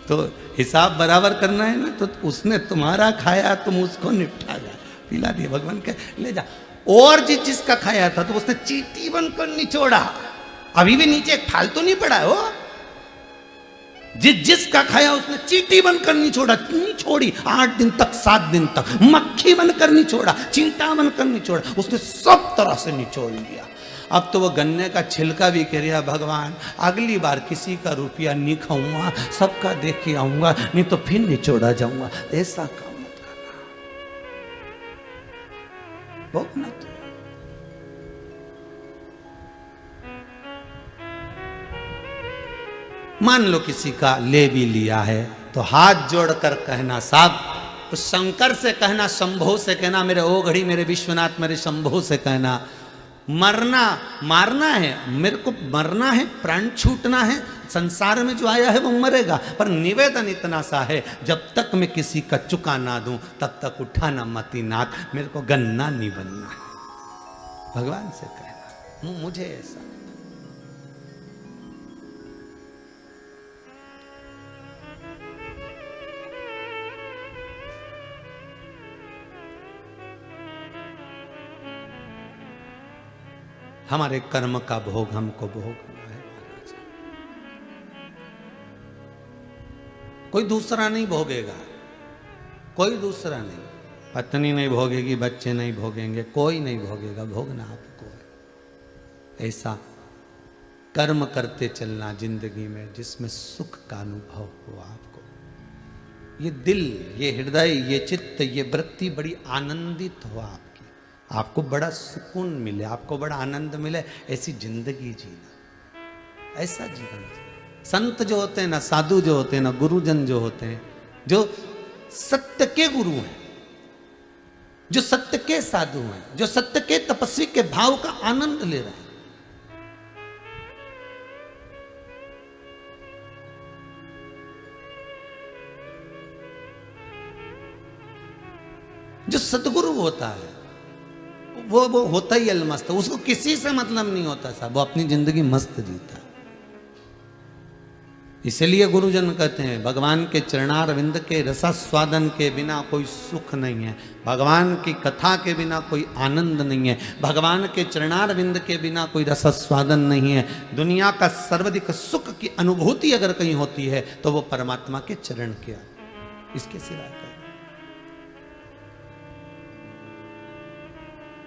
तो हिसाब बराबर करना है ना। तो उसने तुम्हारा खाया, तुम उसको निपटा जा, पिला दिया। भगवान के ले जा। और जिसका खाया था तो उसने चींटी बनकर निचोड़ा, अभी भी नीचे एक फालतू नहीं पड़ा है वो। जिसका खाया उसने चींटी बनकर निचोड़ा, नहीं छोड़ी 8 दिन तक 7 दिन तक, मक्खी बनकर निचोड़ा, चींटा बनकर निचोड़ा, उसने सब तरह से निचोड़ लिया। अब तो वो गन्ने का छिलका भी कह रहा भगवान अगली बार किसी का रुपया नहीं खाऊंगा, सबका देख के आऊंगा, नहीं तो फिर निचोड़ा जाऊंगा। ऐसा काम मत करना, भोगना तो। मान लो किसी का ले भी लिया है तो हाथ जोड़कर कहना साहब, उस शंकर से कहना, शंभो से कहना, मेरे ओघड़ी, मेरे विश्वनाथ, मेरे शंभो से कहना, मरना मारना है, मेरे को मरना है, प्राण छूटना है, संसार में जो आया है वो मरेगा, पर निवेदन इतना सा है जब तक मैं किसी का चुका ना दूं तब तक उठाना मती नाथ, मेरे को गन्ना नहीं बनना है। भगवान से कहना मुझे ऐसा। हमारे कर्म का भोग हमको भोगना है महाराज, कोई दूसरा नहीं भोगेगा, कोई दूसरा नहीं। पत्नी नहीं भोगेगी, बच्चे नहीं भोगेंगे, कोई नहीं भोगेगा, भोगना आपको है। ऐसा कर्म करते चलना जिंदगी में जिसमें सुख का अनुभव हो आपको। ये दिल, ये हृदय, ये चित्त, ये वृत्ति बड़ी आनंदित हो आपकी, आपको बड़ा सुकून मिले, आपको बड़ा आनंद मिले, ऐसी जिंदगी जीना, ऐसा जीवन जीना। संत जो होते हैं ना, साधु जो होते हैं ना, गुरुजन जो होते हैं, जो सत्य के गुरु हैं, जो सत्य के साधु हैं, जो सत्य के तपस्वी के भाव का आनंद ले रहे हैं, जो सतगुरु होता है वो होता ही अलमस्त, उसको किसी से मतलब नहीं होता साहब, वो अपनी जिंदगी मस्त जीता। इसलिए गुरुजन कहते हैं भगवान के चरणारविंद के रसास्वादन के बिना कोई सुख नहीं है, भगवान की कथा के बिना कोई आनंद नहीं है, भगवान के चरणारविंद के बिना कोई रसास्वादन नहीं है। दुनिया का सर्वाधिक सुख की अनुभूति अगर कहीं होती है तो वो परमात्मा के चरण के, इसके सिवाय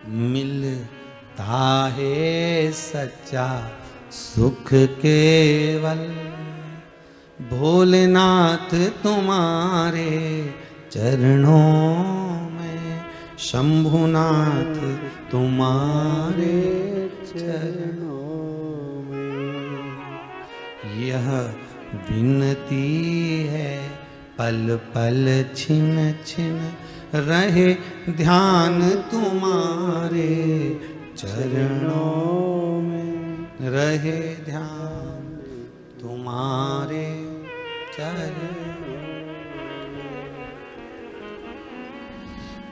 मिलता है सच्चा सुख केवल भोलेनाथ तुम्हारे चरणों में, शंभुनाथ तुम्हारे चरणों में। यह विनती है पल पल छिन छिन रहे ध्यान तुम्हारे चरणों में, रहे ध्यान तुम्हारे चरणों।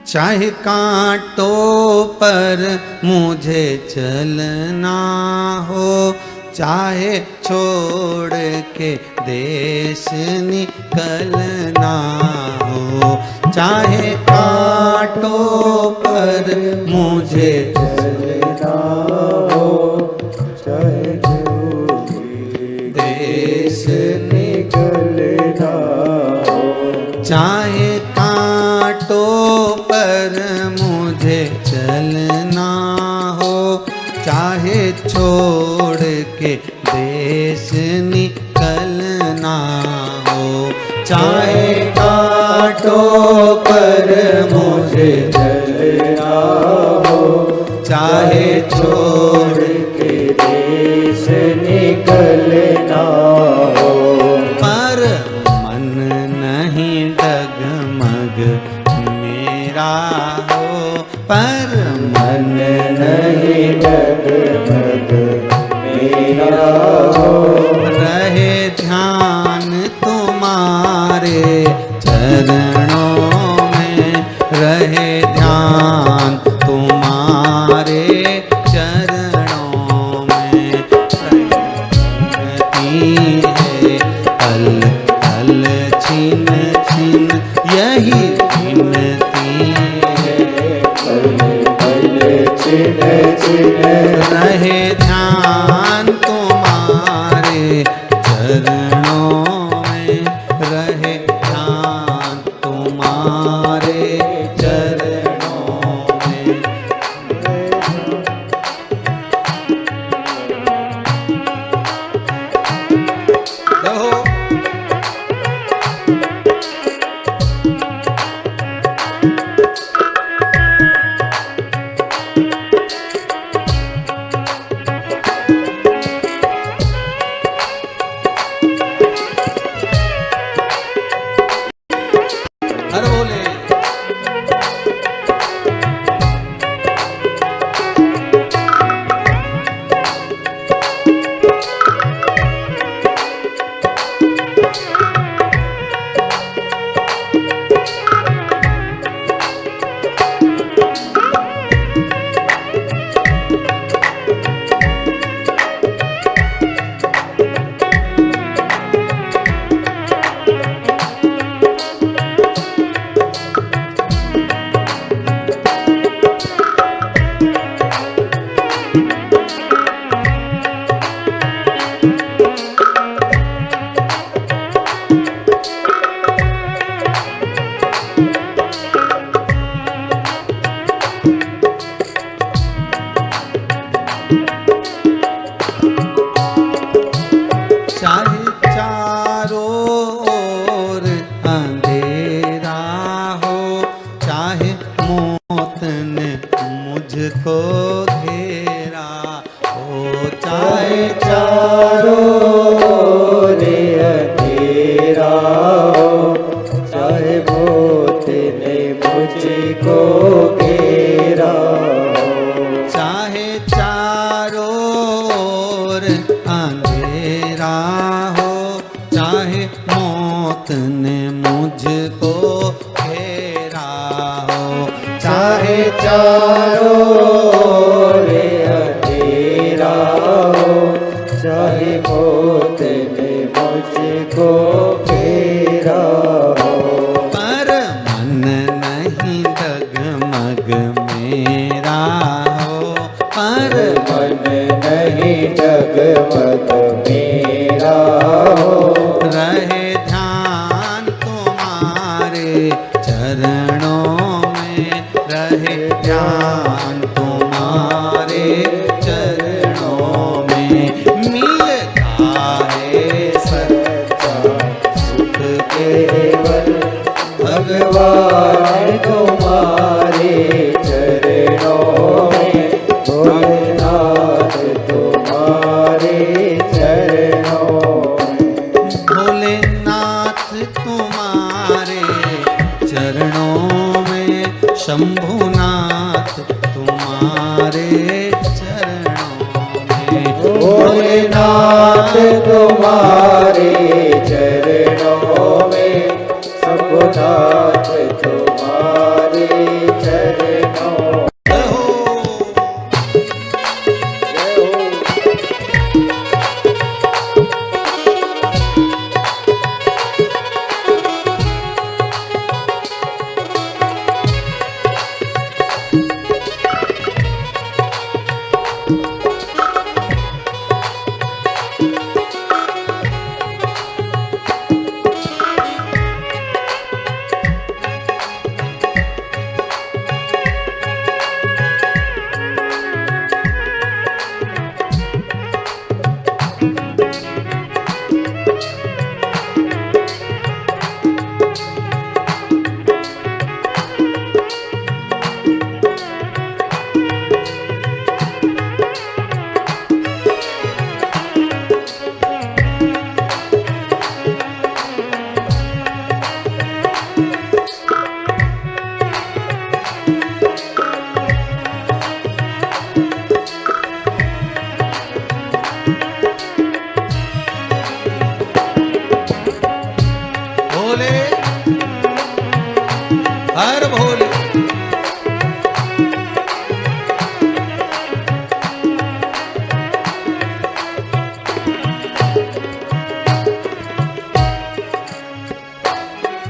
चाहे कांटों पर मुझे चलना हो, चाहे छोड़ के देश निकलना हो, चाहे कांटों पर मुझे चलना हो, चाहे छोड़ के देश निकलना हो। चाहे कांटों पर मुझे चलना हो, चाहे छोड़ के देश निकलना हो। चाहे कांटों पर मुझे चलना हो, चाहे छोड़ के देश निकलना हो। पर मन नहीं डगमग मेरा हो, पर मन नहीं डगमग मेरा हो। रहे ध्यान तुम्हारे चरणों में, रहे ध्यान तुम्हारे चरणों में। है पल पल छिन छिन यही गिनती है, पल पल छिन छिन रहे ध्यान तुम्हारे चरणों में, रहे ध्यान तुम्हारे चरणों में। रहो हर बोले मुझको घेरा हो, चाहे चारों ओर अंधेरा हो, चाहे मौत ने मुझको घेरा हो। चाहे चारों ओर अंधेरा हो, चाहे मौत ने मुझको घेरा हो। चाहे चारों ओर अंधेरा हो, चाहे मौत ने मुझको घेरा हो। पर मन नहीं डगमग मेरा हो, पर मन नहीं डगमग मेरा हो। रहे ध्यान तुम्हारे चरणों में, रहे ध्यान तुम्हारे चरणों में। मिलता है सच्चा सुख केवल भगवान तुम्हारे चरणों में, भोलेनाथ तुम्हारे चरणों में। भोलेनाथ तुम्हारे चरणों में, शंभुनाथ तुम्हारे चरणों में। भोलेनाथ तुम्हारे चरणों में, शंभुनाथ तुम्हारे चरणों में। भोले हर भोले।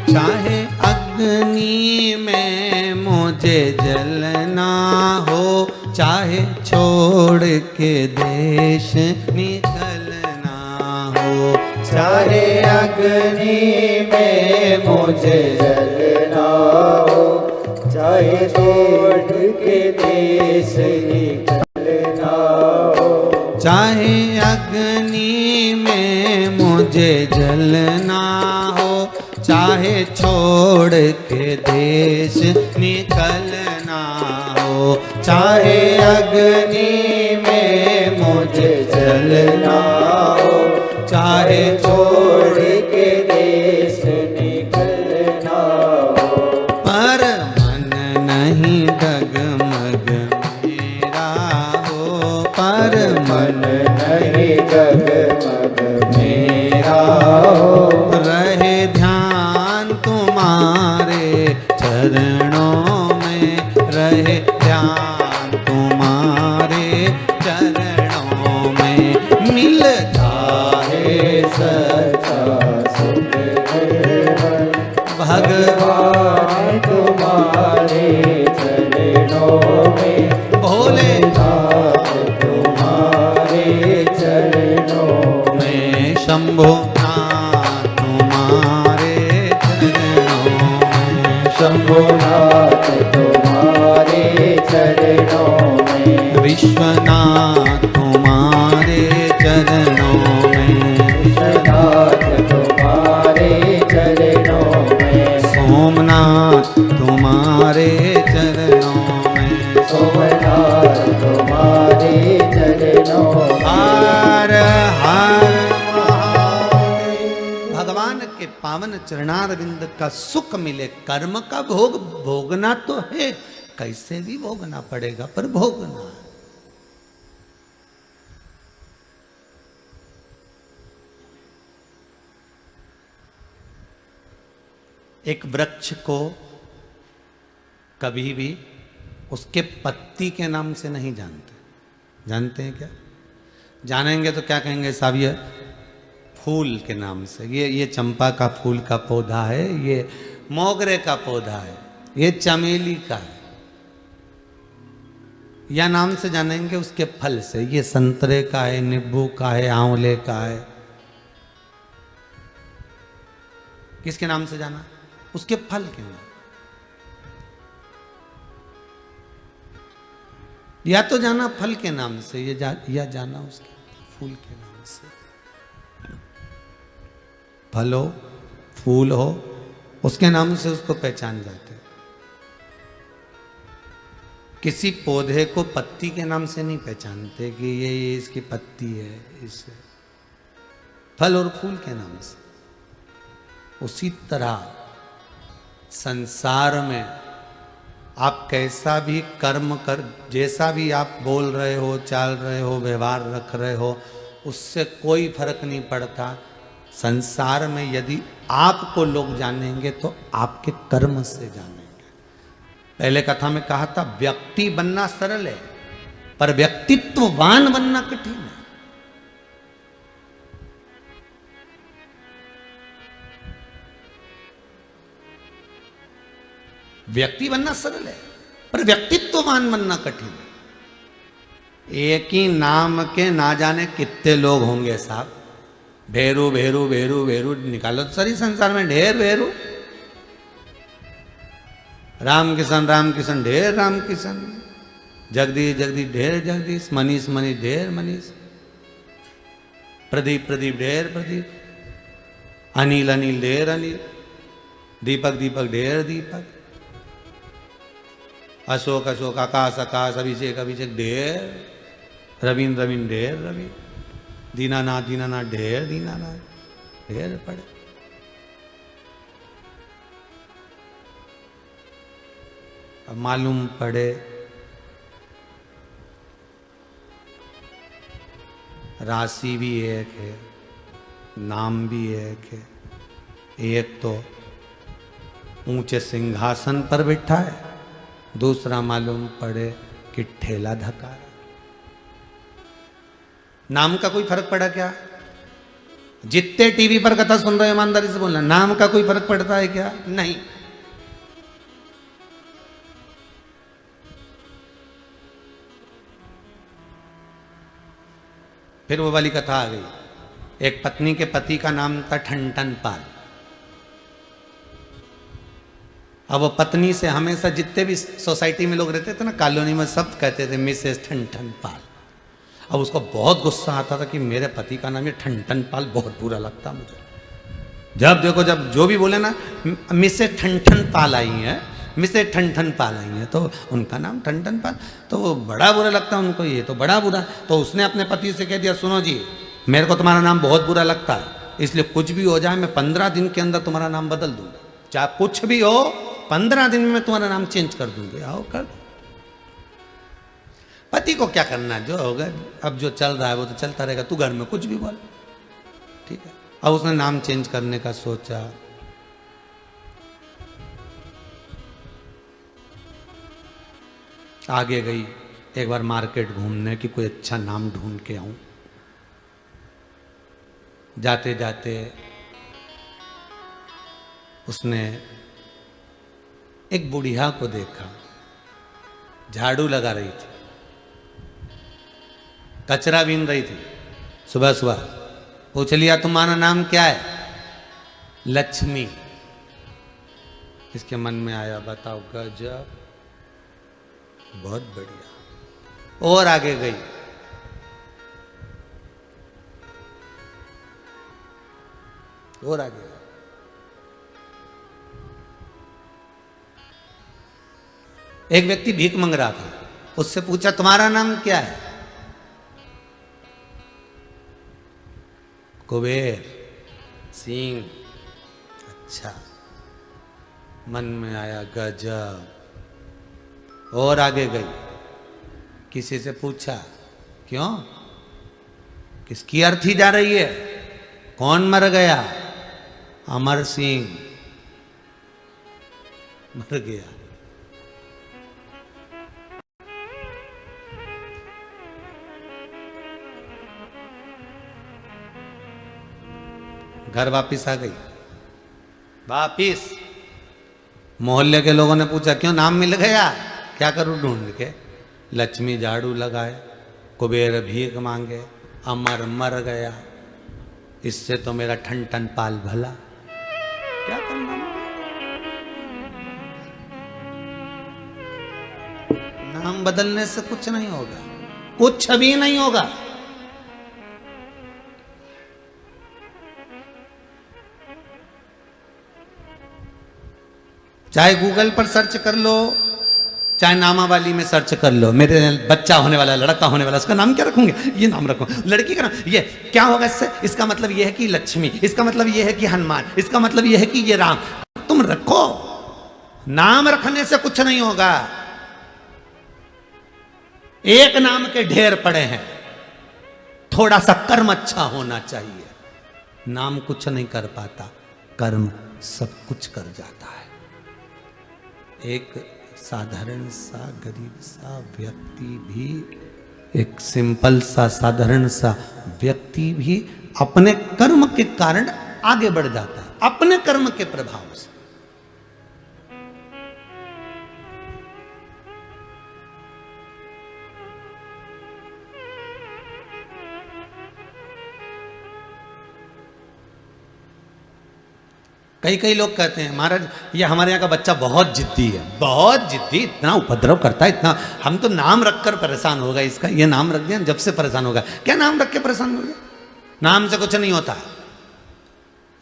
चाहे अग्नि में मुझे जलना हो, चाहे छोड़ के देश निकलना हो। चाहे अग्नि में मुझे जलना हो, चाहे छोड़ के देश निकलना हो। चाहे अग्नि में मुझे जलना हो, चाहे छोड़ के देश निकलना हो। चाहे अग्नि में मुझे जलना हो, चाहे छोड़ के देश निकलना हो। पर मन नहीं डगमग मेरा हो, पर मन नहीं डगमग मेरा हो। रहे ध्यान तुम्हारे चरणों में, रहे ध्यान तुम्हारे चरणों में। मिलता है सच्चा सुख निर्मल भगवान तुम्हारे चरणों में। भोले तुम्हारे चरणों में। शंभुनाथ तुम्हारे चरणों में। शंभुनाथ तुम्हारे चरणों में। विश्वनाथ तुम्हारे चरणों में। विश्वनाथ तुम्हारे चरणों में। सोमनाथ तुम्हारे चरणों में। सोमनाथ तुम्हारे चरणों में। हर हर महादेव। भगवान के पावन चरणारविंद का सुख मिले। कर्म का भोग भोगना तो है, कैसे भी भोगना पड़ेगा, पर भोगना है। एक वृक्ष को कभी भी उसके पत्ती के नाम से नहीं जानते। जानते हैं क्या? जानेंगे तो क्या कहेंगे साहब, ये फूल के नाम से, ये चंपा का फूल का पौधा है, ये मोगरे का पौधा है, ये चमेली का है, या नाम से जानेंगे उसके फल से, ये संतरे का है, नींबू का है, आंवले का है। किसके नाम से जाना? उसके फल के नाम। या तो जाना फल के नाम से, या जाना उसके फूल के नाम से। फल हो, फूल हो, उसके नाम से उसको पहचान जाते। किसी पौधे को पत्ती के नाम से नहीं पहचानते कि ये इसकी पत्ती है, इससे। फल और फूल के नाम से। उसी तरह संसार में आप कैसा भी कर्म कर, जैसा भी आप बोल रहे हो, चाल रहे हो, व्यवहार रख रहे हो, उससे कोई फर्क नहीं पड़ता। संसार में यदि आपको लोग जानेंगे तो आपके कर्म से जानेंगे। पहले कथा में कहा था, व्यक्ति बनना सरल है, पर व्यक्तित्ववान बनना कठिन है। व्यक्ति बनना सरल है, पर व्यक्तित्ववान बनना कठिन है। एक ही नाम के ना जाने कितने लोग होंगे साहब। भेरू भेरू भेरू भेरू निकालो तो सारी संसार में ढेर भेरू। राम किशन ढेर राम किशन, जगदीश जगदीश ढेर जगदीश, मनीष मनीष ढेर मनीष, प्रदीप प्रदीप ढेर प्रदीप, अनिल अनिल ढेर अनिल, दीपक दीपक ढेर दीपक, अशोक अशोक, आकाश आकाश, अभिषेक अभिषेक ढेर, रवीन रवीन ढेर रवीन, दीनानाथ दीनानाथ ढेर दीनानाथ ढेर पड़े। अब मालूम पड़े राशि भी एक है, नाम भी एक है, एक तो ऊंचे सिंहासन पर बैठा है, दूसरा मालूम पड़े कि ठेला धका है। नाम का कोई फर्क पड़ा क्या? जितने टीवी पर कथा सुन रहे हो ईमानदारी से बोलना, नाम का कोई फर्क पड़ता है क्या? नहीं। फिर वो वाली कथा आ गई। एक पत्नी के पति का नाम था ठनठन पाल। अब वो पत्नी से हमेशा जितने भी सोसाइटी में लोग रहते थे ना, कॉलोनी में, सब कहते थे मिसेस ठनठन पाल। अब उसको बहुत गुस्सा आता था कि मेरे पति का नाम ये ठनठन पाल, बहुत बुरा लगता मुझे। जब देखो, जब जो भी बोले ना मिसेस ठनठन पाल आई है, मिसेस ठनठन पाल आई है, तो उनका नाम ठनठन पाल, तो वो बड़ा बुरा लगता उनको, ये तो बड़ा बुरा। तो उसने अपने पति से कह दिया, सुनो जी, मेरे को तुम्हारा नाम बहुत बुरा लगता है, इसलिए कुछ भी हो जाए मैं 15 दिन के अंदर तुम्हारा नाम बदल दूंगा। चाहे कुछ भी हो, 15 दिन में मैं तुम्हारा नाम चेंज कर दूंगी। आओ कर दो। पति को क्या करना, जो होगा अब जो चल रहा है वो तो चलता रहेगा, तू घर में कुछ भी बोल, ठीक है। अब उसने नाम चेंज करने का सोचा। आगे गई, एक बार मार्केट घूमने की कोई अच्छा नाम ढूंढ के आऊं। जाते जाते उसने एक बुढ़िया को देखा, झाड़ू लगा रही थी, कचरा बीन रही थी। सुबह सुबह पूछ लिया, तुम्हारा नाम क्या है? लक्ष्मी। इसके मन में आया, बताओ गजब, बहुत बढ़िया। और आगे गई, और आगे गई। एक व्यक्ति भीख मांग रहा था, उससे पूछा तुम्हारा नाम क्या है? कुबेर सिंह। अच्छा, मन में आया गजब। और आगे गई, किसी से पूछा, क्यों, किसकी अर्थी जा रही है? कौन मर गया? अमर सिंह मर गया। घर वापिस आ गई। वापिस मोहल्ले के लोगों ने पूछा, क्यों, नाम मिल गया? क्या करूं ढूंढ के? लक्ष्मी झाड़ू लगाए, कुबेर भीख मांगे, अमर मर गया, इससे तो मेरा ठनठन पाल भला। क्या करना? नाम बदलने से कुछ नहीं होगा, कुछ भी नहीं होगा। चाहे गूगल पर सर्च कर लो, चाहे नामावली में सर्च कर लो, मेरे बच्चा होने वाला, लड़का होने वाला, उसका नाम क्या रखूंगे? ये नाम रखूंगा। लड़की का नाम ये क्या होगा इससे? इसका मतलब ये है कि लक्ष्मी, इसका मतलब ये है कि हनुमान, इसका मतलब ये है कि ये राम। तुम रखो, नाम रखने से कुछ नहीं होगा। एक नाम के ढेर पड़े हैं, थोड़ा सा कर्म अच्छा होना चाहिए। नाम कुछ नहीं कर पाता, कर्म सब कुछ कर जाता है। एक साधारण सा गरीब सा व्यक्ति भी, एक सिंपल सा साधारण सा व्यक्ति भी अपने कर्म के कारण आगे बढ़ जाता है, अपने कर्म के प्रभाव से। कई कई लोग कहते हैं, महाराज ये हमारे यहाँ का बच्चा बहुत जिद्दी है, बहुत जिद्दी, इतना उपद्रव करता है, इतना, हम तो नाम रखकर परेशान हो गए इसका, ये नाम रख दिया, जब से परेशान हो गया। क्या नाम रख के परेशान हो गया? नाम से कुछ नहीं होता।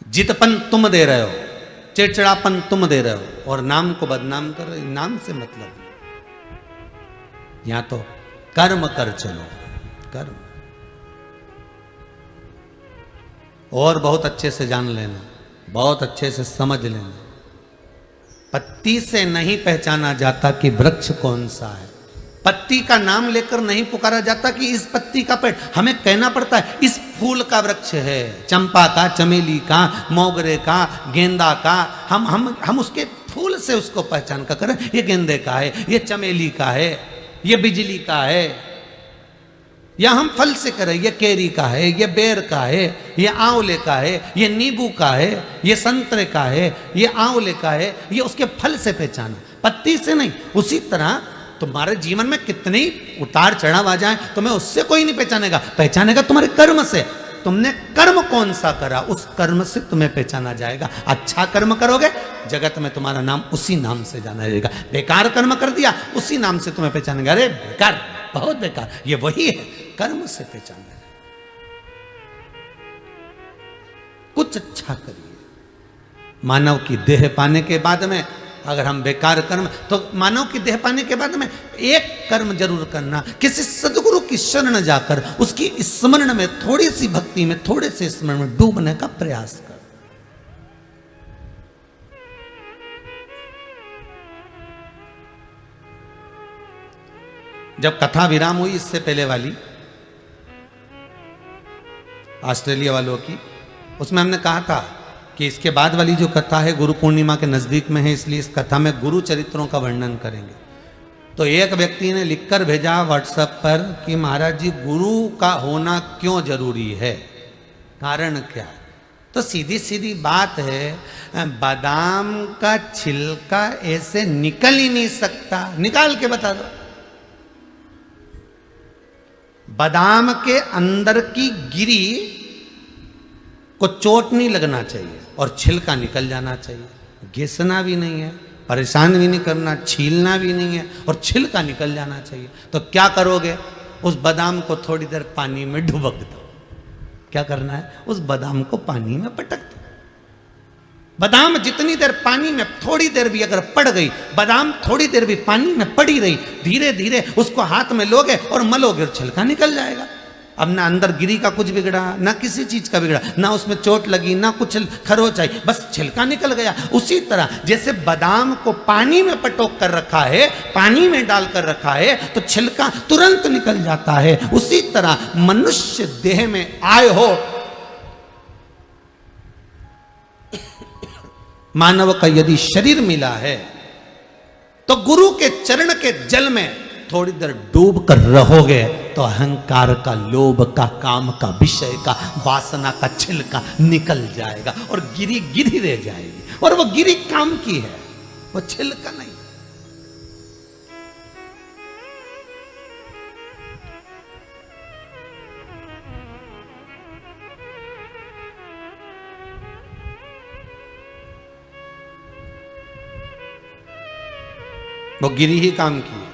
जितपन तुम दे रहे हो, चिड़चिड़ापन तुम दे रहे हो, और नाम को बदनाम कर रहे हो। नाम से मतलब यहाँ तो कर्म कर चलो, कर्म। और बहुत अच्छे से जान लेना, बहुत अच्छे से समझ लेना, पत्ती से नहीं पहचाना जाता कि वृक्ष कौन सा है, पत्ती का नाम लेकर नहीं पुकारा जाता कि इस पत्ती का पेड़, हमें कहना पड़ता है इस फूल का वृक्ष है, चंपा का, चमेली का, मोगरे का, गेंदा का। हम उसके फूल से उसको पहचान कर करें, ये गेंदे का है, ये चमेली का है, ये बिजली का है। या हम फल से करें, ये केरी का है, ये बेर का है, ये आंवले का है, ये नींबू का है, ये संतरे का है, ये आंवले का है, ये उसके फल से पहचाना, पत्ती से नहीं। उसी तरह तुम्हारे जीवन में कितने उतार चढ़ाव आ जाए, तुम्हें उससे कोई नहीं पहचानेगा, पहचानेगा तुम्हारे कर्म से। तुमने कर्म कौन सा करा, उस कर्म से तुम्हें पहचाना जाएगा। अच्छा कर्म करोगे, जगत में तुम्हारा नाम उसी नाम से जाना जाएगा। बेकार कर्म कर दिया, उसी नाम से तुम्हें पहचानेगा, अरे बेकार, बहुत बेकार, ये वही है, कर्म से पहचाना जाएगा। कुछ अच्छा करिए। मानव की देह पाने के बाद में अगर हम बेकार कर्म, तो मानव की देह पाने के बाद में एक कर्म जरूर करना, किसी सदगुरु की शरण जाकर उसकी स्मरण में, थोड़ी सी भक्ति में, थोड़े से स्मरण में डूबने का प्रयास कर। जब कथा विराम हुई इससे पहले वाली ऑस्ट्रेलिया वालों की, उसमें हमने कहा था कि इसके बाद वाली जो कथा है गुरु पूर्णिमा के नजदीक में है, इसलिए इस कथा में गुरु चरित्रों का वर्णन करेंगे। तो एक व्यक्ति ने लिखकर भेजा व्हाट्सएप पर कि महाराज जी, गुरु का होना क्यों जरूरी है, कारण क्या? तो सीधी सीधी बात है, बादाम का छिलका ऐसे निकल ही नहीं सकता, निकाल के बता दो। बादाम के अंदर की गिरी को चोट नहीं लगना चाहिए और छिलका निकल जाना चाहिए। घिसना भी नहीं है, परेशान भी नहीं करना, छीलना भी नहीं है और छिलका निकल जाना चाहिए। तो क्या करोगे? उस बादाम को थोड़ी देर पानी में डुबक दो। क्या करना है? उस बादाम को पानी में पटक दो। बादाम जितनी देर पानी में, थोड़ी देर भी अगर पड़ गई, बादाम थोड़ी देर भी पानी में पड़ी रही, धीरे धीरे उसको हाथ में लोगे और मलोगे और छिलका निकल जाएगा। अब ना अंदर गिरी का कुछ बिगड़ा, ना किसी चीज का बिगड़ा, ना उसमें चोट लगी, ना कुछ खरोच आई, बस छिलका निकल गया। उसी तरह जैसे बादाम को पानी में पटोक कर रखा है, पानी में डाल कर रखा है, तो छिलका तुरंत निकल जाता है। उसी तरह मनुष्य देह में आए हो, मानव का यदि शरीर मिला है तो गुरु के चरण के जल में थोड़ी देर डूब कर रहोगे तो अहंकार का, लोभ का, काम का, विषय का, वासना का छिलका निकल जाएगा और गिरी गिरी रह जाएगी। और वो गिरी काम की है, वो छिलका नहीं। वो गिरी ही काम की है।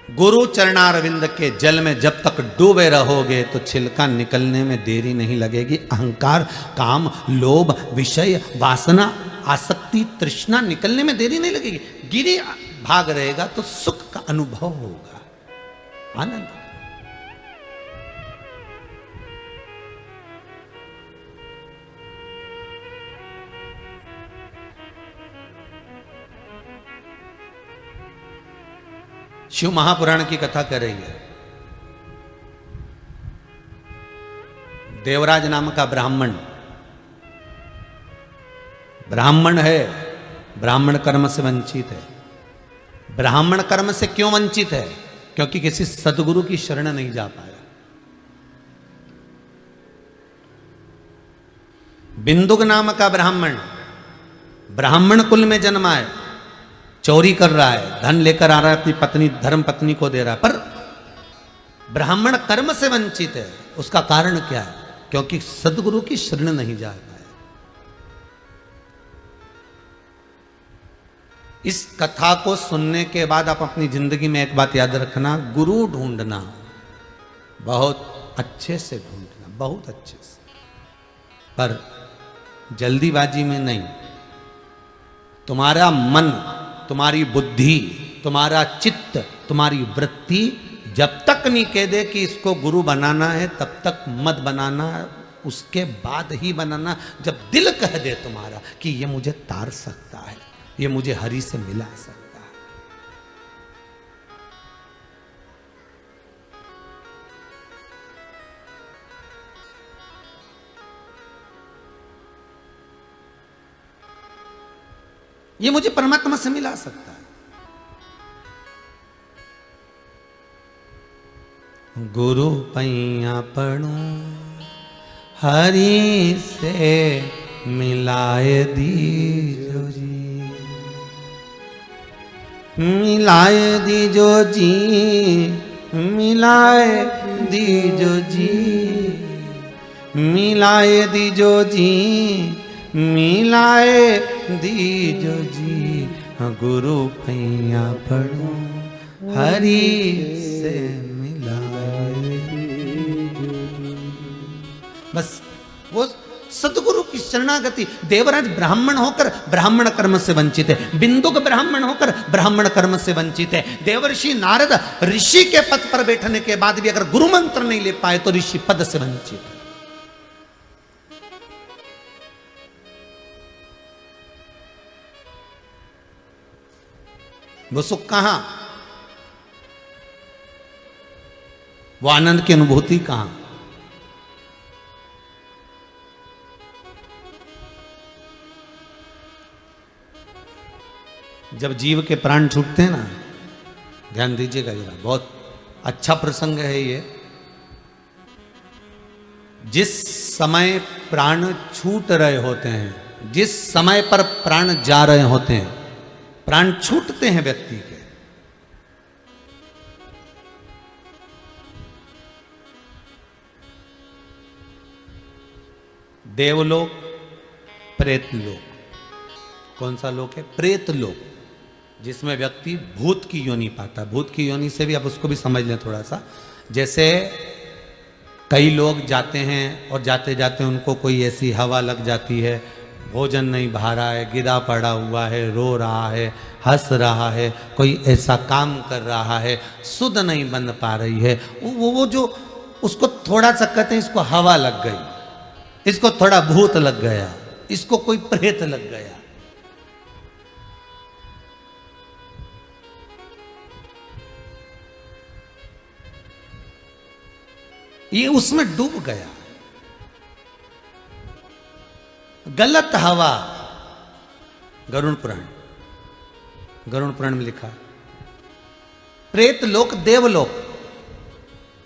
गुरु चरणारविंद के जल में जब तक डूबे रहोगे तो छिलका निकलने में देरी नहीं लगेगी। अहंकार, काम, लोभ, विषय, वासना, आसक्ति, तृष्णा निकलने में देरी नहीं लगेगी। गिरी भाग रहेगा तो सुख का अनुभव होगा, आनंद। शिव महापुराण की कथा कर रही है। देवराज नाम का ब्राह्मण है, ब्राह्मण कर्म से वंचित है। ब्राह्मण कर्म से क्यों वंचित है? क्योंकि किसी सदगुरु की शरण नहीं जा पाया। बिंदुक नाम का ब्राह्मण कुल में जन्मा है, चोरी कर रहा है, धन लेकर आ रहा है, अपनी पत्नी, धर्म पत्नी को दे रहा है, पर ब्राह्मण कर्म से वंचित है। उसका कारण क्या है? क्योंकि सदगुरु की शरण नहीं जा पाया। इस कथा को सुनने के बाद आप अपनी जिंदगी में एक बात याद रखना, गुरु ढूंढना, बहुत अच्छे से ढूंढना, बहुत अच्छे से, पर जल्दीबाजी में नहीं। तुम्हारा मन, तुम्हारी बुद्धि, तुम्हारा चित्त, तुम्हारी वृत्ति जब तक नहीं कह दे कि इसको गुरु बनाना है तब तक मत बनाना, उसके बाद ही बनाना। जब दिल कह दे तुम्हारा कि ये मुझे तार सकता है, ये मुझे हरि से मिला सकता है, ये मुझे परमात्मा से मिला सकता है। गुरु पैया पढ़ू हरि से मिलाए दीजो जी, मिलाए दीजो जी, मिलाए दीजो जी, मिलाए दीजो जी, मिलाए दीजो जी। गुरु पैया पढ़ू हरि से मिलाए दीजो जी। बस वो सतगुरु की शरणागति। देवराज ब्राह्मण होकर ब्राह्मण कर्म से वंचित है, बिंदुक ब्राह्मण होकर ब्राह्मण कर्म से वंचित है। देवर्षि नारद ऋषि के पद पर बैठने के बाद भी अगर गुरु मंत्र नहीं ले पाए तो ऋषि पद से वंचित है। वो सुख कहां, वो आनंद की अनुभूति कहां? जब जीव के प्राण छूटते हैं ना, ध्यान दीजिएगा जरा, बहुत अच्छा प्रसंग है ये। जिस समय प्राण छूट रहे होते हैं, जिस समय पर प्राण जा रहे होते हैं, प्राण छूटते हैं व्यक्ति के, देवलोक, प्रेतलोक। कौन सा लोक है? प्रेतलोक, जिसमें व्यक्ति भूत की योनि पाता है। भूत की योनि से भी आप उसको भी समझ लें थोड़ा सा। जैसे कई लोग जाते हैं और जाते जाते उनको कोई ऐसी हवा लग जाती है, भोजन नहीं भा रहा है, गिरा पड़ा हुआ है, रो रहा है, हंस रहा है, कोई ऐसा काम कर रहा है, सुध नहीं बन पा रही है, वो जो उसको थोड़ा सा कहते हैं इसको हवा लग गई, इसको थोड़ा भूत लग गया, इसको कोई प्रेत लग गया। ये उसमें डूब गया। गलत हवा, गरुड़ पुराण, गरुड़ पुराण में लिखा, प्रेत लोक, देवलोक,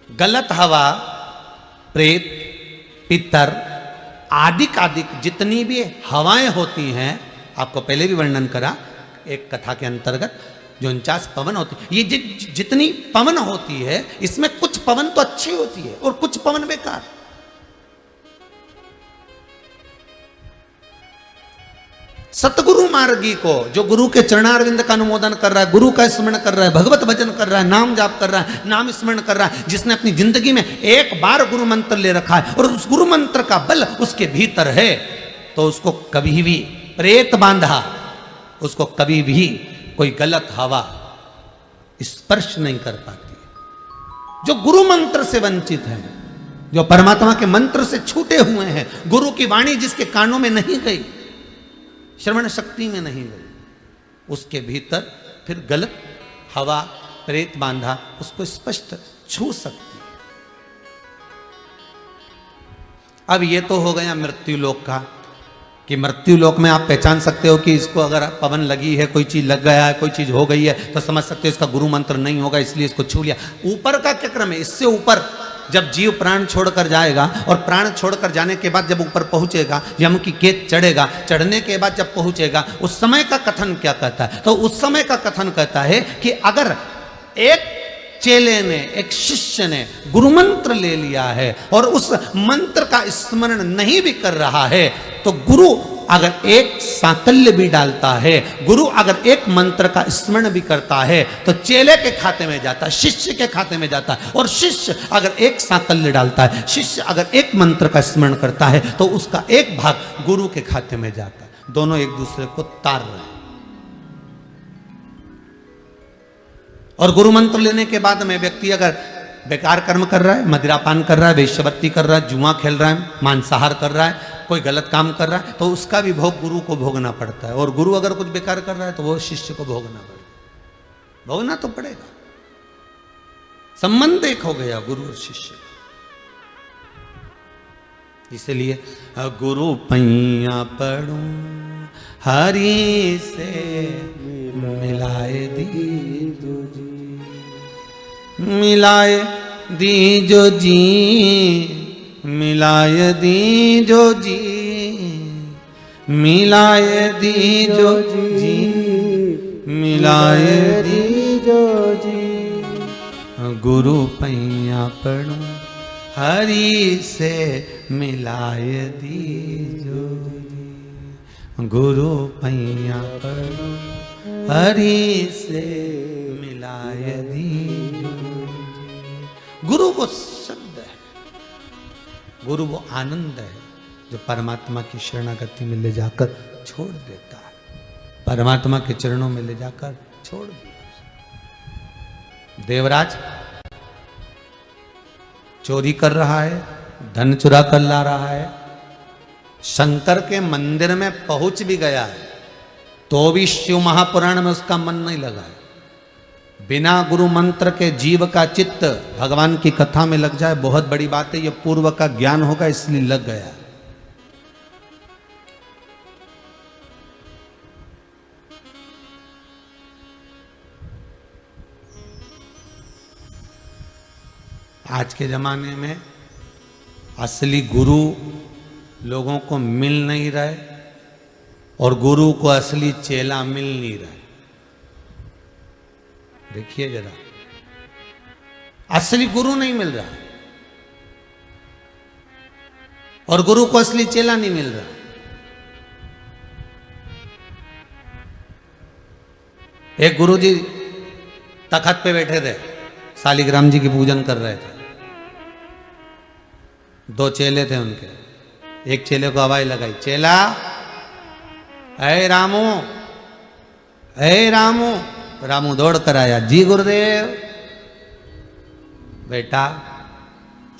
गलत हवा, प्रेत, पितर, आदिक आदिक जितनी भी हवाएं होती हैं, आपको पहले भी वर्णन करा एक कथा के अंतर्गत, जो 49 पवन होती, ये जितनी पवन होती है, इसमें कुछ पवन तो अच्छी होती है और कुछ पवन बेकार। सतगुरु मार्गी को, जो गुरु के चरणारविंद का अनुमोदन कर रहा है, गुरु का स्मरण कर रहा है, भगवत भजन कर रहा है, नाम जाप कर रहा है, नाम स्मरण कर रहा है, जिसने अपनी जिंदगी में एक बार गुरु मंत्र ले रखा है और उस गुरु मंत्र का बल उसके भीतर है, तो उसको कभी भी प्रेत बांधा, उसको कभी भी कोई गलत हवा स्पर्श नहीं कर पाती। जो गुरु मंत्र से वंचित है, जो परमात्मा के मंत्र से छूटे हुए हैं, गुरु की वाणी जिसके कानों में नहीं गई, श्रवण शक्ति में नहीं गई, उसके भीतर फिर गलत हवा, प्रेत बांधा उसको स्पष्ट छू सकती है। अब ये तो हो गया मृत्यु लोक का, कि मृत्यु लोक में आप पहचान सकते हो कि इसको अगर पवन लगी है, कोई चीज लग गया है, कोई चीज हो गई है, तो समझ सकते हो इसका गुरु मंत्र नहीं होगा, इसलिए इसको छू लिया। ऊपर का क्या क्रम है? इससे ऊपर जब जीव प्राण छोड़कर जाएगा और प्राण छोड़कर जाने के बाद जब ऊपर पहुंचेगा, यम की केत चढ़ेगा, चढ़ने के बाद जब पहुंचेगा, उस समय का कथन क्या कहता है? तो उस समय का कथन कहता है कि अगर एक चेले ने, एक शिष्य ने गुरु मंत्र ले लिया है और उस मंत्र का स्मरण नहीं भी कर रहा है, तो गुरु अगर एक सांकल्य भी डालता है, गुरु अगर एक मंत्र का स्मरण भी करता है, तो चेले के खाते में जाता है, शिष्य के खाते में जाता है। और शिष्य अगर एक सांकल्य डालता है, शिष्य अगर एक मंत्र का स्मरण करता है, तो उसका एक भाग गुरु के खाते में जाता है। दोनों एक दूसरे को तार रहे हैं। और गुरु मंत्र लेने के बाद में व्यक्ति अगर बेकार कर्म कर रहा है, मदिरापान कर रहा है, वेश्यावृत्ति कर रहा है, जुआ खेल रहा है, मांसाहार कर रहा है, कोई गलत काम कर रहा है, तो उसका भी भोग गुरु को भोगना पड़ता है। और गुरु अगर कुछ बेकार कर रहा है तो वो शिष्य को भोगना पड़ेगा, भोगना तो पड़ेगा। संबंध एक हो गया गुरु और शिष्य। इसलिए गुरु पैया पढ़ूं हरि से मिलाए दीजो जी, मिलाए दीजो जी, मिलाए दीजो जी, मिलाए दीजो जी, मिलाए दीजो जी। गुरु पैया पढ़ू हरि से मिलाए दीजो जी, गुरु पैया पढ़ू हरि से मिलाए दीजो जी। गुरु वो शब्द है, गुरु वो आनंद है जो परमात्मा की शरणागति में ले जाकर छोड़ देता है, परमात्मा के चरणों में ले जाकर छोड़ दिया। देवराज चोरी कर रहा है, धन चुरा कर ला रहा है, शंकर के मंदिर में पहुंच भी गया है, तो भी शिव महापुराण में उसका मन नहीं लगा है। बिना गुरु मंत्र के जीव का चित्त भगवान की कथा में लग जाए बहुत बड़ी बात है। ये पूर्व का ज्ञान होगा इसलिए लग गया। आज के जमाने में असली गुरु लोगों को मिल नहीं रहे और गुरु को असली चेला मिल नहीं रहे। देखिए जरा, असली गुरु नहीं मिल रहा और गुरु को असली चेला नहीं मिल रहा। एक गुरुजी तखत पे बैठे थे, शालिग्राम जी की पूजन कर रहे थे। दो चेले थे उनके, एक चेले को आवाज लगाई, चेला ऐ रामू, ऐ रामू। रामू दौड़ कर आया, जी गुरुदेव। बेटा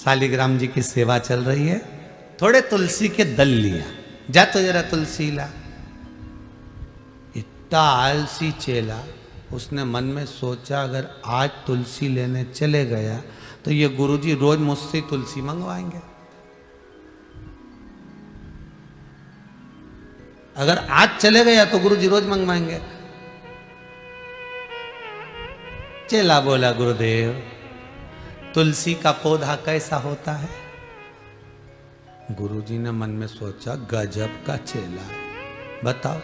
शालिग्राम जी की सेवा चल रही है, थोड़े तुलसी के दल लिया, जा तो जरा तुलसी ला। इतना आलसी चेला, उसने मन में सोचा अगर आज तुलसी लेने चले गया तो ये गुरुजी रोज मुझसे तुलसी मंगवाएंगे। अगर आज चले गया तो गुरुजी रोज मंगवाएंगे। चेला बोला, गुरुदेव तुलसी का पौधा कैसा होता है? गुरुजी ने मन में सोचा, गजब का चेला है, बताओ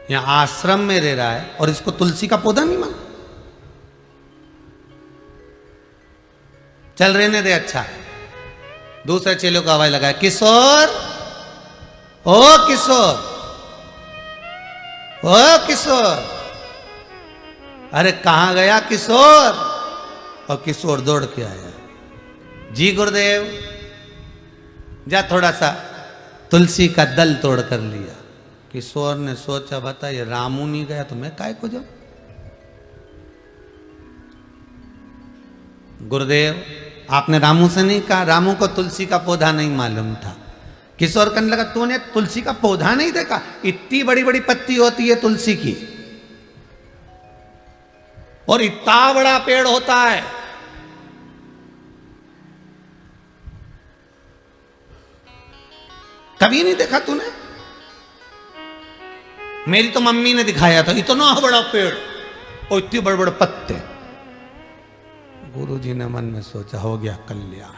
यहां आश्रम में रह रहा है और इसको तुलसी का पौधा नहीं मालूम। चल रहने दे, अच्छा। दूसरे चेले को आवाज लगाया, किशोर, ओ किशोर, ओ किशोर। अरे कहां गया किशोर? और किशोर दौड़ के आया, जी गुरुदेव। जा थोड़ा सा तुलसी का दल तोड़ कर लिया। किशोर ने सोचा, बता ये रामू नहीं गया तो मैं काय को जाऊं? गुरुदेव आपने रामू से नहीं कहा, रामू को तुलसी का पौधा नहीं मालूम था। किशोर कहने लगा, तूने तुलसी का पौधा नहीं देखा? इतनी बड़ी बड़ी पत्ती होती है तुलसी की और इतना बड़ा पेड़ होता है। कभी नहीं देखा तूने? मेरी तो मम्मी ने दिखाया था, इतना बड़ा पेड़ और इतने बड़े बड़े पत्ते। गुरुजी ने मन में सोचा, हो गया कल्याण।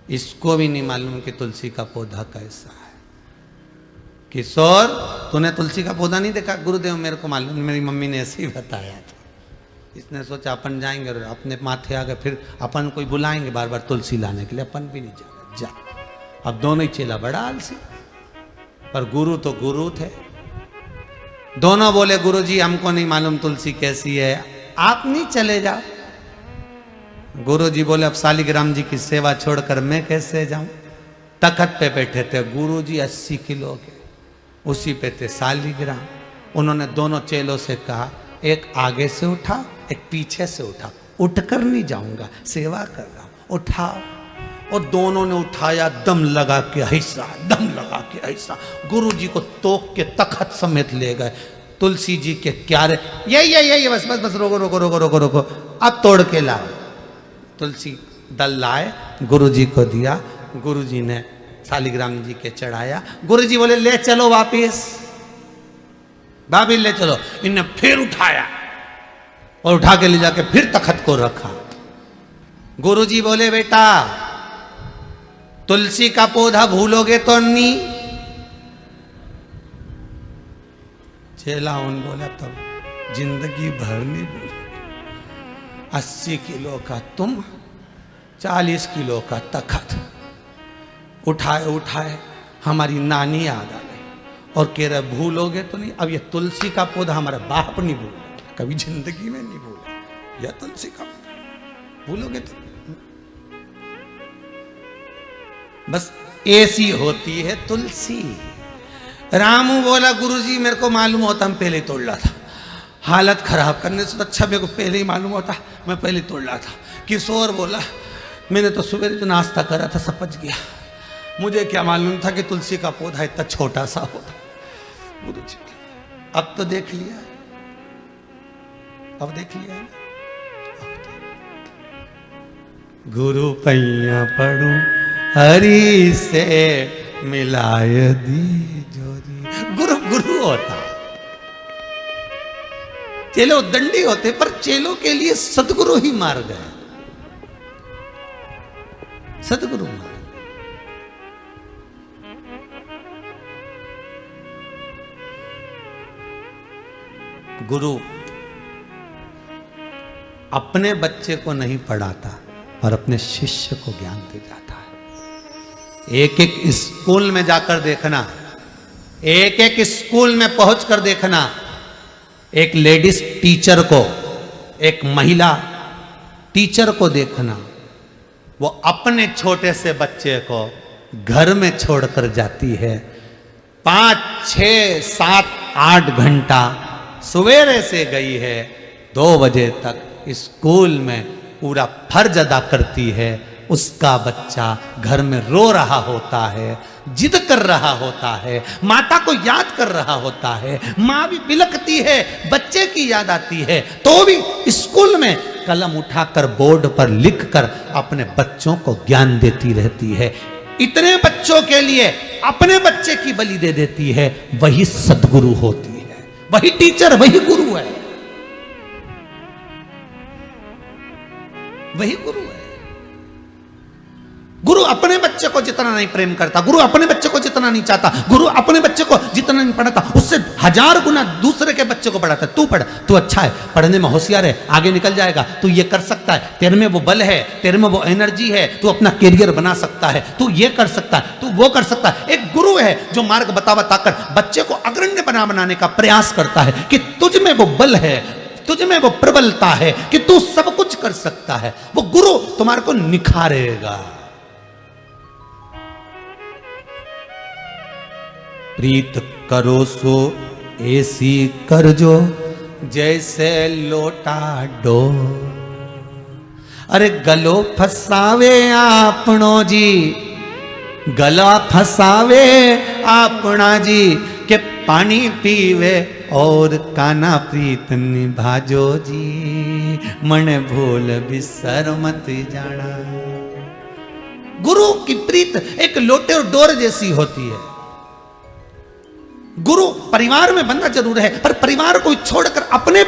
इसको भी नहीं मालूम कि तुलसी का पौधा कैसा है। किशोर तूने तुलसी का पौधा नहीं देखा? गुरुदेव मेरे को मालूम, मेरी मम्मी ने ऐसे ही बताया था। इसने सोचा अपन जाएंगे और अपने माथे आ गए, फिर अपन कोई बुलाएंगे बार बार तुलसी लाने के लिए, अपन भी नहीं जाएगा। जा, अब दोनों ही चेला बड़ा आलसी, पर गुरु तो गुरु थे। दोनों बोले, गुरुजी हमको नहीं मालूम तुलसी कैसी है, आप नहीं चले जाओ। गुरुजी बोले, अब शालिग्राम जी की सेवा छोड़कर मैं कैसे जाऊं? तखत पे बैठे थे गुरुजी 80 किलो के, उसी पे थे शालिग्राम। उन्होंने दोनों चेलों से कहा, एक आगे से उठा, एक पीछे से उठा। उठकर नहीं जाऊंगा, सेवा कर रहा हूं, उठाओ। और दोनों ने उठाया, दम लगा के ऐसा, दम लगा के ऐसा। गुरुजी को तोक के तखत समेत ले गए। तुलसी जी के क्यारे, ये बस बस बस, रोको रोको रोको रोको रोको, अब तोड़ के लाओ। तुलसी दल लाए, गुरुजी को दिया। गुरुजी ने शालिग्राम जी के चढ़ाया। गुरु जी बोले ले चलो वापिस ले चलो। इनने फिर उठाया और उठा के ले जाके फिर तखत को रखा। गुरु जी बोले बेटा तुलसी का पौधा भूलोगे तो नहीं? चेला उन बोला तब जिंदगी भर नहीं भूल। 80 किलो का तुम, 40 किलो का तखत उठाए हमारी नानी याद आ गई और कह रहे भूलोगे तो नहीं? अब ये तुलसी का पौधा हमारा बाप नहीं भूला, कभी जिंदगी में नहीं भूला। या तुलसी का भूलोगे तो बस ऐसी होती है तुलसी। रामू बोला गुरुजी मेरे को मालूम होता हम पहले तोड़ रहा था, हालत खराब करने से तो अच्छा मेरे को पहले ही मालूम होता मैं पहले तोड़ रहा था। किशोर बोला मैंने तो सुबह जो नाश्ता करा था सब पच गया, मुझे क्या मालूम था कि तुलसी का पौधा इतना छोटा सा होता। गुरुजी अब तो देख लिया, अब देख लिया है। गुरु पैया पढ़ू हरि से मिलाय दी जोरी। गुरु गुरु होता, चेलो दंडी होते, पर चेलों के लिए सदगुरु ही मार्ग है, सदगुरु मार्ग। गुरु अपने बच्चे को नहीं पढ़ाता और अपने शिष्य को ज्ञान दे जाता है। एक एक स्कूल में जाकर देखना, एक एक स्कूल में पहुंचकर देखना, एक लेडीज टीचर को, एक महिला टीचर को देखना, वो अपने छोटे से बच्चे को घर में छोड़कर जाती है। 5, 6, 7, 8 घंटा सवेरे से गई है, 2 बजे तक स्कूल में पूरा फर्ज अदा करती है। उसका बच्चा घर में रो रहा होता है, जिद कर रहा होता है, माता को याद कर रहा होता है, माँ भी बिलखती है, बच्चे की याद आती है, तो भी स्कूल में कलम उठाकर बोर्ड पर लिखकर अपने बच्चों को ज्ञान देती रहती है। इतने बच्चों के लिए अपने बच्चे की बलि दे देती है। वही सद्गुरु होती है, वही टीचर, वही गुरु है, वही गुरु है। गुरु अपने बच्चे को जितना नहीं प्रेम करता, गुरु अपने बच्चे को जितना नहीं चाहता, गुरु अपने बच्चे को जितना नहीं पढ़ाता, उससे 1000 गुना दूसरे के बच्चे को पढ़ाता है। तू पढ़, तू अच्छा है, पढ़ने में होशियार है, आगे निकल जाएगा, तू ये कर सकता है, तेरे में वो बल है, तेरे में वो एनर्जी है, तू अपना कैरियर बना सकता है, तू ये कर सकता है, तू वो कर सकता है। एक गुरु है जो मार्ग बताकर बच्चे को अग्रण्य बनाने का प्रयास करता है कि तुझ में वो बल है, तुझ में वो प्रबलता है कि तू सब कुछ कर सकता है। वो गुरु तुम्हारे को निखारेगा। प्रीत करो सो ऐसी कर जो जैसे लोटा डो। अरे गलो फसावे आपनो जी, गला फसावे आपना जी, के पानी पीवे और काना प्रीत निभाजो जी, मन भूल बिसर मत जाना। गुरु की प्रीत एक लोटे और डोर जैसी होती है। गुरु परिवार में बंदा जरूर है, पर परिवार को छोड़कर अपने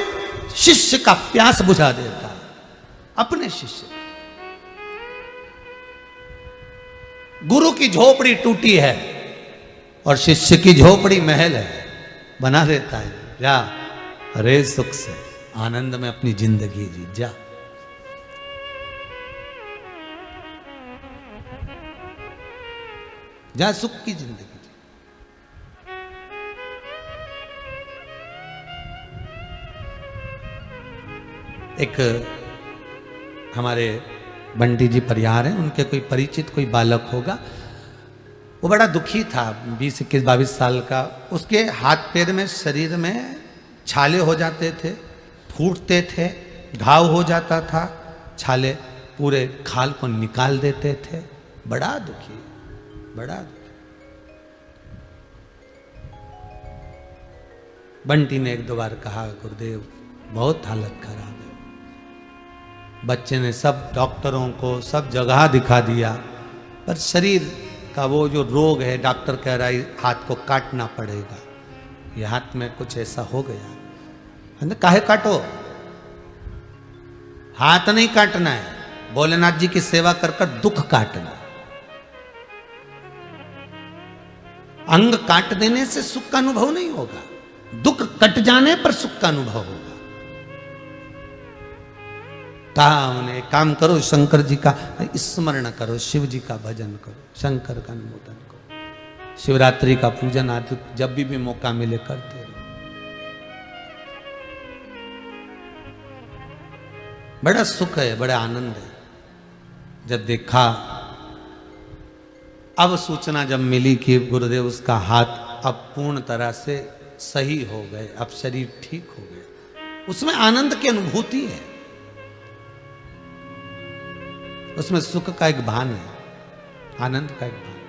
शिष्य का प्यास बुझा देता है। अपने शिष्य, गुरु की झोपड़ी टूटी है और शिष्य की झोपड़ी महल है, बना देता है। जा रे सुख से आनंद में अपनी जिंदगी जी, जा। जा सुख की जिंदगी। एक हमारे बंटी जी परिहार हैं, उनके कोई परिचित कोई बालक होगा, वो बड़ा दुखी था, 20, 21, 22 साल का। उसके हाथ पैर में, शरीर में छाले हो जाते थे, फूटते थे, घाव हो जाता था, छाले पूरे खाल को निकाल देते थे। बड़ा दुखी, बड़ा दुखी। बंटी ने 1-2 बार कहा गुरुदेव बहुत हालत खराब है। बच्चे ने सब डॉक्टरों को सब जगह दिखा दिया, पर शरीर का वो जो रोग है, डॉक्टर कह रहा है हाथ को काटना पड़ेगा, ये हाथ में कुछ ऐसा हो गया, काहे काटो, हाथ नहीं काटना है, भोलेनाथ जी की सेवा कर कर दुख काटना। अंग काट देने से सुख का अनुभव नहीं होगा, दुख कट जाने पर सुख का अनुभव होगा। कहा उन्हें काम करो, शंकर जी का स्मरण करो, शिव जी का भजन करो, शंकर का अनुमोदन करो, शिवरात्रि का पूजन आदि जब भी मौका मिले करते रहो। बड़ा सुख है, बड़ा आनंद है। जब देखा, अब सूचना जब मिली कि गुरुदेव उसका हाथ अब पूर्ण तरह से सही हो गए, अब शरीर ठीक हो गया, उसमें आनंद की अनुभूति है, उसमें सुख का एक भान है, आनंद का एक भान।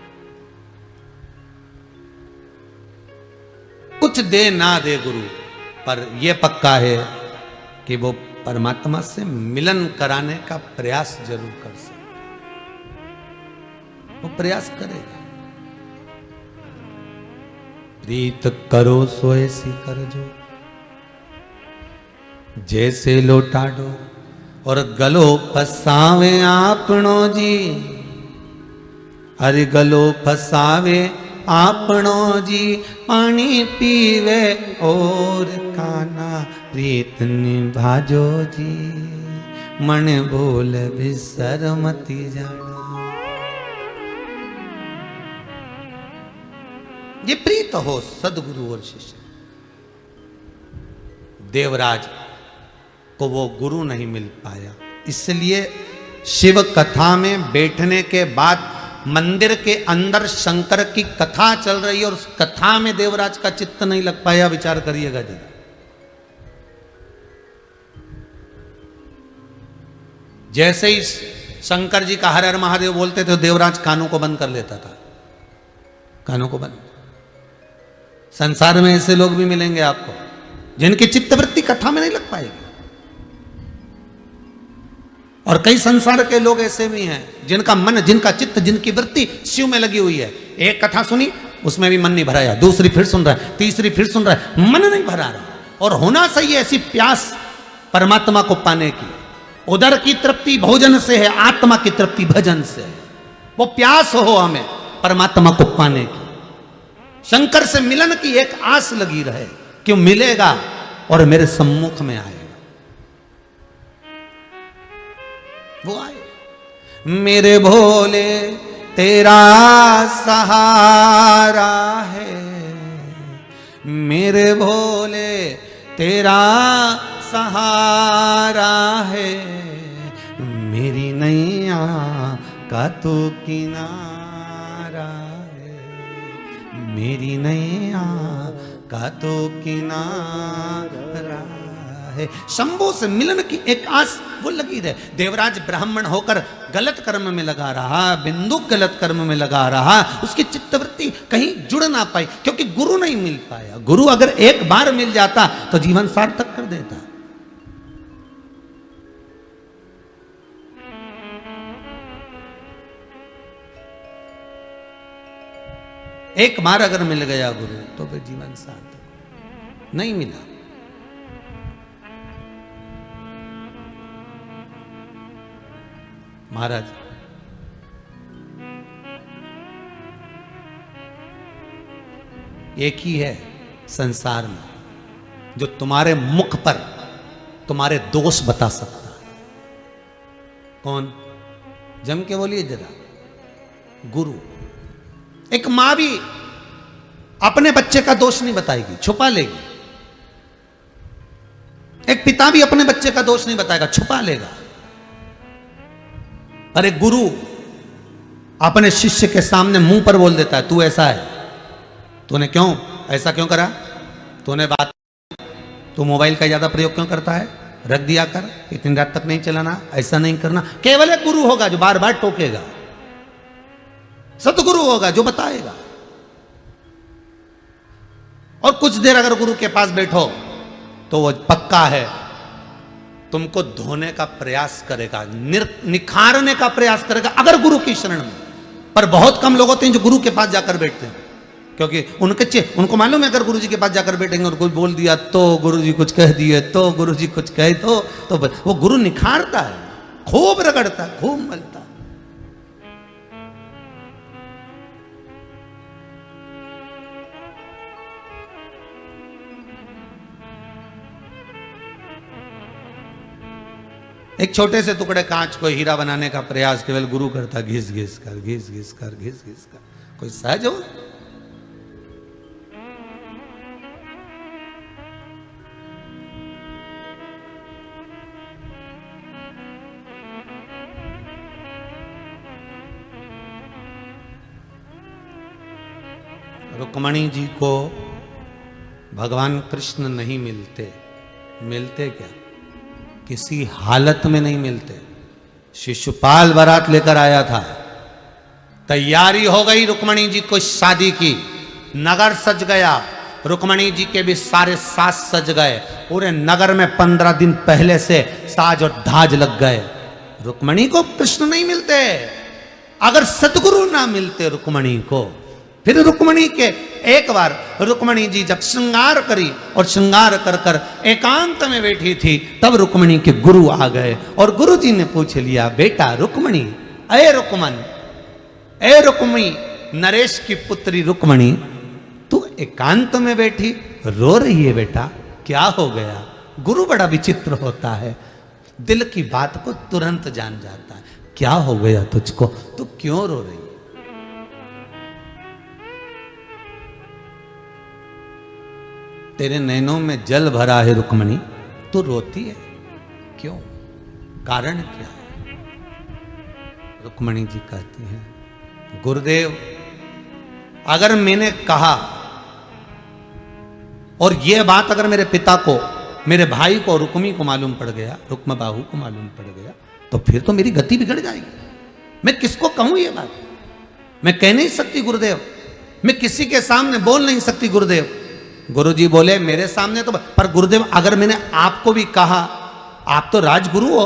कुछ दे ना दे गुरु, पर यह पक्का है कि वो परमात्मा से मिलन कराने का प्रयास जरूर कर सकते, वो प्रयास करेगा। प्रीत करो सो ऐसी कर जो, जैसे लोटा डो, और गलो फसावे आपनो जी, अरे गलो फसावे आपनो जी, पानी पीवे और काना, प्रीत निभाजो जी, मन बोल बिसर मती जाना। ये प्रीत हो सदगुरु और शिष्य। देवराज को वो गुरु नहीं मिल पाया, इसलिए शिव कथा में बैठने के बाद मंदिर के अंदर शंकर की कथा चल रही है और उस कथा में देवराज का चित्त नहीं लग पाया। विचार करिएगा जरा। जैसे ही शंकर जी का हर हर महादेव बोलते थे, देवराज कानों को बंद कर लेता था, कानों को बंद। संसार में ऐसे लोग भी मिलेंगे आपको जिनकी चित्तवृत्ति कथा में नहीं लग पाएगी, और कई संसार के लोग ऐसे भी हैं जिनका मन, जिनका चित्त, जिनकी वृत्ति शिव में लगी हुई है। एक कथा सुनी, उसमें भी मन नहीं भराया, दूसरी फिर सुन रहा है, तीसरी फिर सुन रहा है, मन नहीं भरा रहा। और होना चाहिए ऐसी प्यास परमात्मा को पाने की। उदर की तृप्ति भोजन से है, आत्मा की तृप्ति भजन से है। वो प्यास हो हमें परमात्मा को पाने की, शंकर से मिलन की एक आस लगी रहे कि मिलेगा और मेरे सम्मुख में आएगा। वो आए। मेरे भोले तेरा सहारा है, मेरे भोले तेरा सहारा है, मेरी नैया का तो किनारा है, मेरी नैया का तो किनारा है। शंभू से मिलन की एक आस वो लगी रहे। देवराज ब्राह्मण होकर गलत कर्म में लगा रहा, बिंदु गलत कर्म में लगा रहा, उसकी चित्तवृत्ति कहीं जुड़ ना पाई क्योंकि गुरु नहीं मिल पाया। गुरु अगर एक बार मिल जाता तो जीवन सार्थक कर देता। एक बार अगर मिल गया गुरु तो फिर जीवन सार्थक। नहीं मिला, महाराज एक ही है संसार में जो तुम्हारे मुख पर तुम्हारे दोष बता सकता है। कौन? जम के बोलिए जरा। गुरु। एक मां भी अपने बच्चे का दोष नहीं बताएगी, छुपा लेगी। एक पिता भी अपने बच्चे का दोष नहीं बताएगा, छुपा लेगा। अरे गुरु अपने शिष्य के सामने मुंह पर बोल देता है, तू ऐसा है, तूने क्यों ऐसा क्यों करा, तूने बात, तू मोबाइल का ज्यादा प्रयोग क्यों करता है, रख दिया कर, इतनी रात तक नहीं चलाना, ऐसा नहीं करना। केवल एक गुरु होगा जो बार बार टोकेगा, सतगुरु होगा जो बताएगा। और कुछ देर अगर गुरु के पास बैठो तो वो पक्का है तुमको धोने का प्रयास करेगा, निखारने का प्रयास करेगा। अगर गुरु की शरण में पर बहुत कम लोग होते हैं जो गुरु के पास जाकर बैठते हैं, क्योंकि उनको मालूम है अगर गुरु जी के पास जाकर बैठेंगे और कोई बोल दिया तो गुरु जी कुछ कह दिए तो गुरु जी कुछ कहे तो वो गुरु निखारता है, खूब रगड़ता है, खूब मलता है। एक छोटे से टुकड़े कांच को हीरा बनाने का प्रयास केवल गुरु करता, घिस घिस कर घिस घिस कर घिस घिस कर। कोई सहज हो? रुक्मणी जी को भगवान कृष्ण नहीं मिलते। मिलते क्या? किसी हालत में नहीं मिलते। शिशुपाल बारात लेकर आया था, तैयारी हो गई रुक्मणी जी को शादी की, नगर सज गया, रुक्मणी जी के भी सारे साज सज गए, पूरे नगर में 15 दिन पहले से साज और धाज लग गए। रुक्मणी को कृष्ण नहीं मिलते। अगर सतगुरु ना मिलते रुक्मणी को, फिर रुक्मणी के एक बार रुक्मणी जी जब श्रृंगार करी और श्रृंगार कर कर एकांत में बैठी थी, तब रुक्मणी के गुरु आ गए और गुरु जी ने पूछ लिया, बेटा रुक्मणी, अये रुक्मन, ए रुक्मी, नरेश की पुत्री रुक्मणी, तू एकांत में बैठी रो रही है बेटा, क्या हो गया? गुरु बड़ा विचित्र होता है, दिल की बात को तुरंत जान जाता है। क्या हो गया तुझको? तू क्यों रो रही है? तेरे नैनों में जल भरा है रुक्मणी, तू रोती है क्यों? कारण क्या है? रुक्मणी जी कहती हैं, गुरुदेव, अगर मैंने कहा और यह बात अगर मेरे पिता को, मेरे भाई को, रुक्मी को मालूम पड़ गया, रुक्म बाहु को मालूम पड़ गया, तो फिर तो मेरी गति बिगड़ जाएगी। मैं किसको कहूं ये बात? मैं कह नहीं सकती गुरुदेव, मैं किसी के सामने बोल नहीं सकती गुरुदेव। गुरुजी बोले, मेरे सामने तो, पर गुरुदेव अगर मैंने आपको भी कहा, आप तो राजगुरु हो,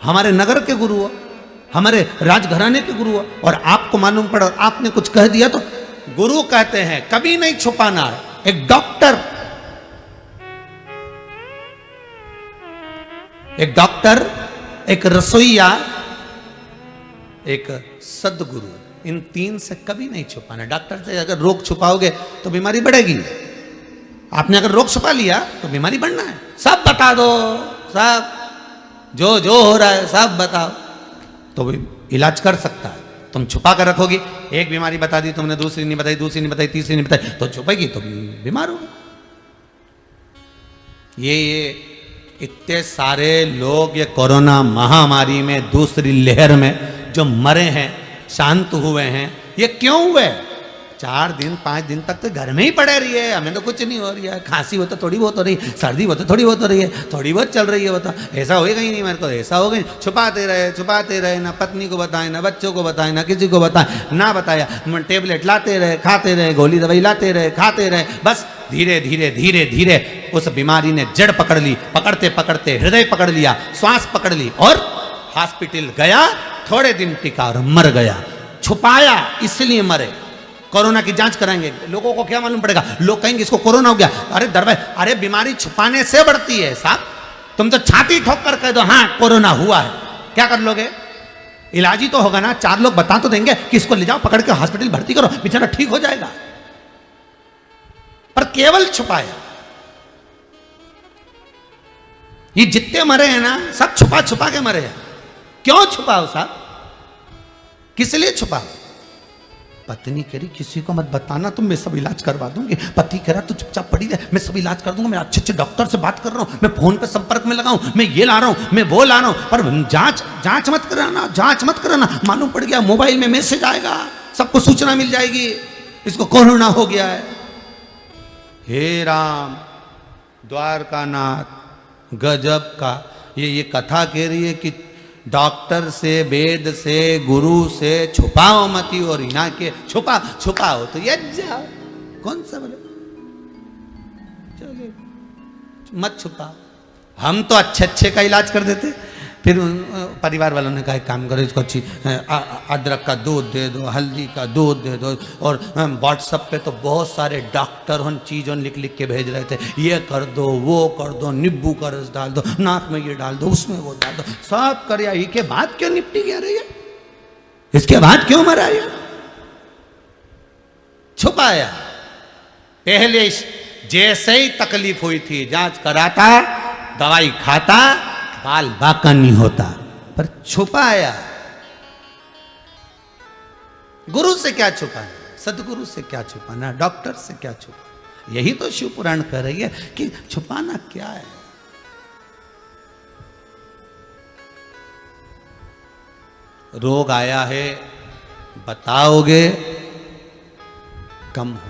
हमारे नगर के गुरु हो, हमारे राजघराने के गुरु हो, और आपको मालूम पड़ा और आपने कुछ कह दिया, तो गुरु कहते हैं कभी नहीं छुपाना। एक डॉक्टर, एक रसोईया, एक सदगुरु, इन तीन से कभी नहीं छुपाना। डॉक्टर से अगर रोग छुपाओगे तो बीमारी बढ़ेगी, आपने अगर रोग छुपा लिया तो बीमारी बढ़ना है। सब बता दो, सब जो जो हो रहा है सब बताओ, तो भी इलाज कर सकता है। तुम छुपा कर रखोगी, एक बीमारी बता दी तुमने, दूसरी नहीं बताई, दूसरी नहीं बताई, तीसरी नहीं बताई, तो छुपेगी तो बीमार होगी। ये इतने सारे लोग ये कोरोना महामारी में, दूसरी लहर में जो मरे हैं, शांत हुए हैं, ये क्यों हुए? 4 दिन 5 दिन तक तो घर में ही पड़े रहिए, हमें तो कुछ नहीं हो रही है, खांसी हो तो थोड़ी बहुत हो रही है, सर्दी हो तो थोड़ी बहुत हो रही है, थोड़ी बहुत चल रही है, बता ऐसा होएगा ही नहीं, मेरे को ऐसा हो गई। छुपाते रहे, ना पत्नी को बताएं, ना बच्चों को बताएं, ना किसी को बताएं, ना बताया, टेबलेट लाते रहे, खाते रहे, गोली दवाई लाते रहे, खाते रहे, बस धीरे धीरे धीरे धीरे उस बीमारी ने जड़ पकड़ ली, पकड़ते पकड़ते हृदय पकड़ लिया, श्वास पकड़ ली, और हॉस्पिटल गया, थोड़े दिन टिका और मर गया। छुपाया इसलिए मरे। कोरोना की जांच कराएंगे, लोगों को क्या मालूम पड़ेगा? लोग कहेंगे इसको कोरोना हो गया, अरे दरबार, अरे बीमारी छुपाने से बढ़ती है साहब। तुम तो छाती ठोक कर कह दो हाँ कोरोना हुआ है, क्या कर लोगे? इलाज ही तो होगा ना, 4 लोग बता तो देंगे कि इसको ले जाओ, पकड़ के हॉस्पिटल भर्ती करो, बेचारा ठीक हो जाएगा। पर केवल छुपाया। ये जितने मरे हैं ना, सब छुपा छुपा के मरे हैं। क्यों छुपाओ साहब? किस लिए छुपाओ? पत्नी कह रही किसी को मत बताना, तुम मैं सब इलाज करवा दूंगी। पति कह रहा तू चुपचाप पड़ी रहे, मैं सब इलाज कर दूंगा, मैं अच्छे अच्छे डॉक्टर से बात कर रहा हूं, मैं फोन पे संपर्क में लगा हूं, मैं ये ला रहा हूं, मैं वो ला रहा हूं, पर जांच मत कराना, जांच मत कराना। मालूम पड़ गया मोबाइल में मैसेज आएगा, सबको सूचना मिल जाएगी इसको कोरोना हो गया है। हे राम, द्वारकानाथ, गजब का ये कथा कह रही है कि डॉक्टर से, वेद से, गुरु से छुपाओ मती, और यहाँ के छुपाओ तो ये जाओ। कौन सा बोले चलिए मत छुपाओ, हम तो अच्छे अच्छे का इलाज कर देते। फिर परिवार वालों ने कहा एक काम करो, इसको अच्छी अदरक का दूध दे दो, हल्दी का दूध दे दो। और व्हाट्सएप पे तो बहुत सारे डॉक्टर उन चीज़ों लिख लिख के भेज रहे थे, ये कर दो, वो कर दो, नींबू का रस डाल दो, नाक में ये डाल दो, उसमें वो डाल दो, सब कर आई के बाद क्यों निपटी गया रही है? इसके बाद क्यों मरा ये? छुपाया। पहले जैसे ही तकलीफ हुई थी जांच कराता, दवाई खाता, बाल बाका नहीं होता, पर छुपाया। गुरु से क्या छुपाना, सदगुरु से क्या छुपाना, डॉक्टर से क्या छुपाना? यही तो शिव पुराण कह रही है कि छुपाना क्या है। रोग आया है, बताओगे कम होगा।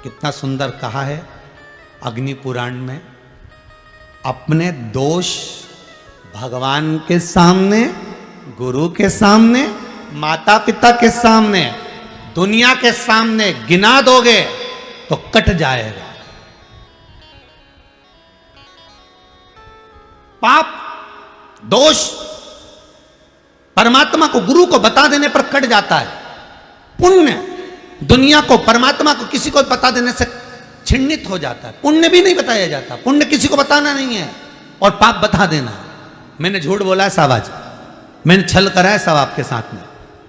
कितना सुंदर कहा है अग्नि पुराण में, अपने दोष भगवान के सामने, गुरु के सामने, माता पिता के सामने, दुनिया के सामने गिना दोगे तो कट जाएगा। पाप दोष परमात्मा को, गुरु को बता देने पर कट जाता है। पुण्य दुनिया को, परमात्मा को, किसी को बता देने से छिन्नित हो जाता है। पुण्य भी नहीं बताया जाता, पुण्य किसी को बताना नहीं है, और पाप बता देना। मैंने झूठ बोला है साहब, आज मैंने छल करा है साहब आपके साथ में,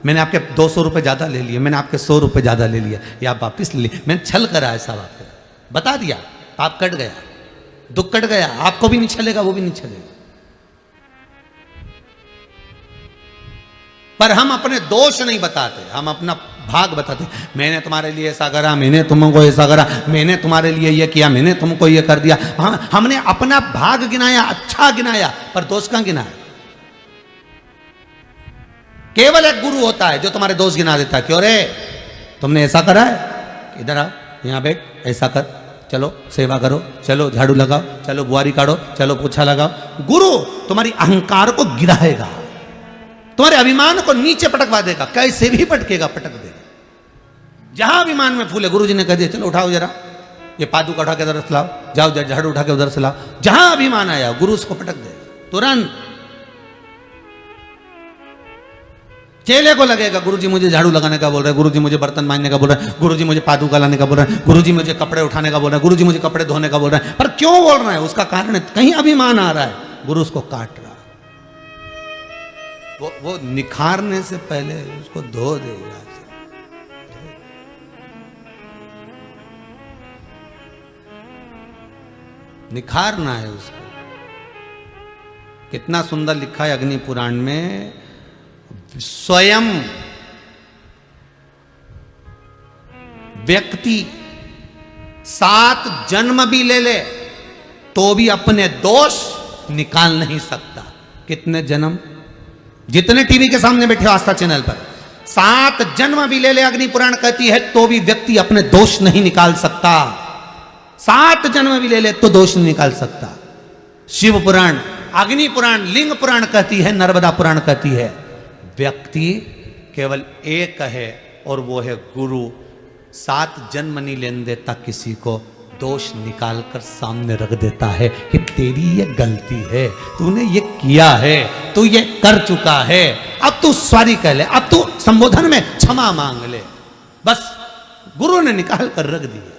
मैंने आपके 200 रुपए ज्यादा ले लिए, मैंने आपके 100 रुपए ज्यादा ले लिया, या आप वापिस ले लिए, मैंने छल करा है साहब आपके, बता दिया, पाप कट गया, दुख कट गया। आपको भी नहीं छलेगा, वो भी नहीं छलेगा। पर हम अपने दोष नहीं बताते, हम अपना भाग बताते। मैंने तुम्हारे लिए ऐसा करा, मैंने तुमको ऐसा करा, मैंने तुम्हारे लिए ये किया, मैंने तुमको ये कर दिया। हमने अपना भाग गिनाया, अच्छा गिनाया, पर दोष कहां गिनाया? केवल एक गुरु होता है जो तुम्हारे दोष गिना देता है। क्यों रे, तुमने ऐसा करा है, इधर आ, यहां बैठ, ऐसा कर, चलो सेवा करो, चलो झाड़ू लगाओ, चलो बुआरी काटो, चलो पोछा लगाओ। गुरु तुम्हारी अहंकार को गिराएगा, तुम्हारे अभिमान को नीचे पटकवा देगा, कैसे भी पटकेगा, पटक देगा। जहां अभिमान में फूले, गुरु जी ने कह दिया चलो उठाओ जरा, ये पादुका उठा के उधर से लाओ, जाओ झाड़ू उठा के उधर से लाओ। जहां अभिमान आया गुरु उसको पटक देगा तुरंत। चेले को लगेगा गुरु जी मुझे झाड़ू लगाने का बोल रहे हैं, गुरु जी मुझे बर्तन मांजने का बोल रहे हैं, गुरु जी मुझे पादुका लाने का बोल रहे हैं, गुरु जी मुझे कपड़े उठाने का बोल रहे हैं, गुरु जी मुझे कपड़े धोने का बोल रहे हैं। पर क्यों बोल रहे हैं? उसका कारण है कहीं अभिमान आ रहा है, गुरु उसको काट रहा है। वो निखारने से पहले उसको धो देगा। निखारना है उसको। कितना सुंदर लिखा है अग्नि पुराण में, स्वयं व्यक्ति 7 जन्म भी ले ले तो भी अपने दोष निकाल नहीं सकता। कितने जन्म? जितने टीवी के सामने बैठे आस्था चैनल पर, 7 जन्म भी ले ले, अग्नि पुराण कहती है, तो भी व्यक्ति अपने दोष नहीं निकाल सकता। 7 जन्म भी ले ले तो दोष नहीं निकाल सकता। शिव पुराण, अग्नि पुराण, लिंग पुराण कहती है, नर्मदा पुराण कहती है, व्यक्ति केवल एक है और वो है गुरु। 7 जन्म नहीं लेने देता किसी को, दोष निकाल कर सामने रख देता है कि तेरी ये गलती है, तूने ये किया है, तू ये कर चुका है, अब तू सॉरी कह ले, अब तू संबोधन में क्षमा मांग ले। बस गुरु ने निकाल कर रख दिया।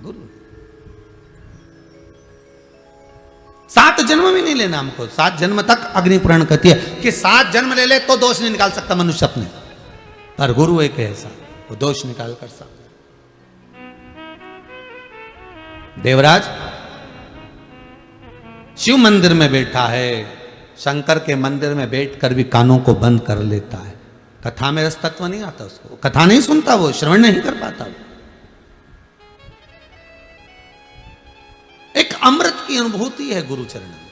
गुरु 7 जन्म भी नहीं लेना हमको। 7 जन्म तक अग्नि पुराण कहती है कि 7 जन्म ले ले तो दोष नहीं निकाल सकता मनुष्य अपने, पर गुरु एक ऐसा, वो दोष निकाल कर सकता। देवराज शिव मंदिर में बैठा है, शंकर के मंदिर में बैठकर भी कानों को बंद कर लेता है। कथा में रस तत्व नहीं आता उसको, कथा नहीं सुनता, वो श्रवण नहीं कर पाता। एक अमृत की अनुभूति है गुरु चरण में।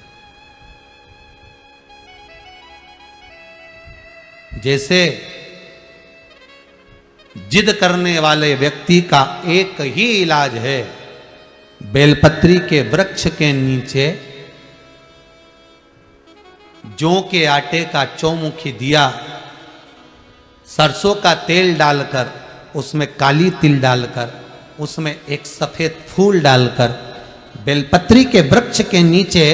जैसे जिद करने वाले व्यक्ति का एक ही इलाज है, बेलपत्री के वृक्ष के नीचे जौ के आटे का चौमुखी दिया, सरसों का तेल डालकर, उसमें काली तिल डालकर, उसमें एक सफेद फूल डालकर, बेलपत्री के वृक्ष के नीचे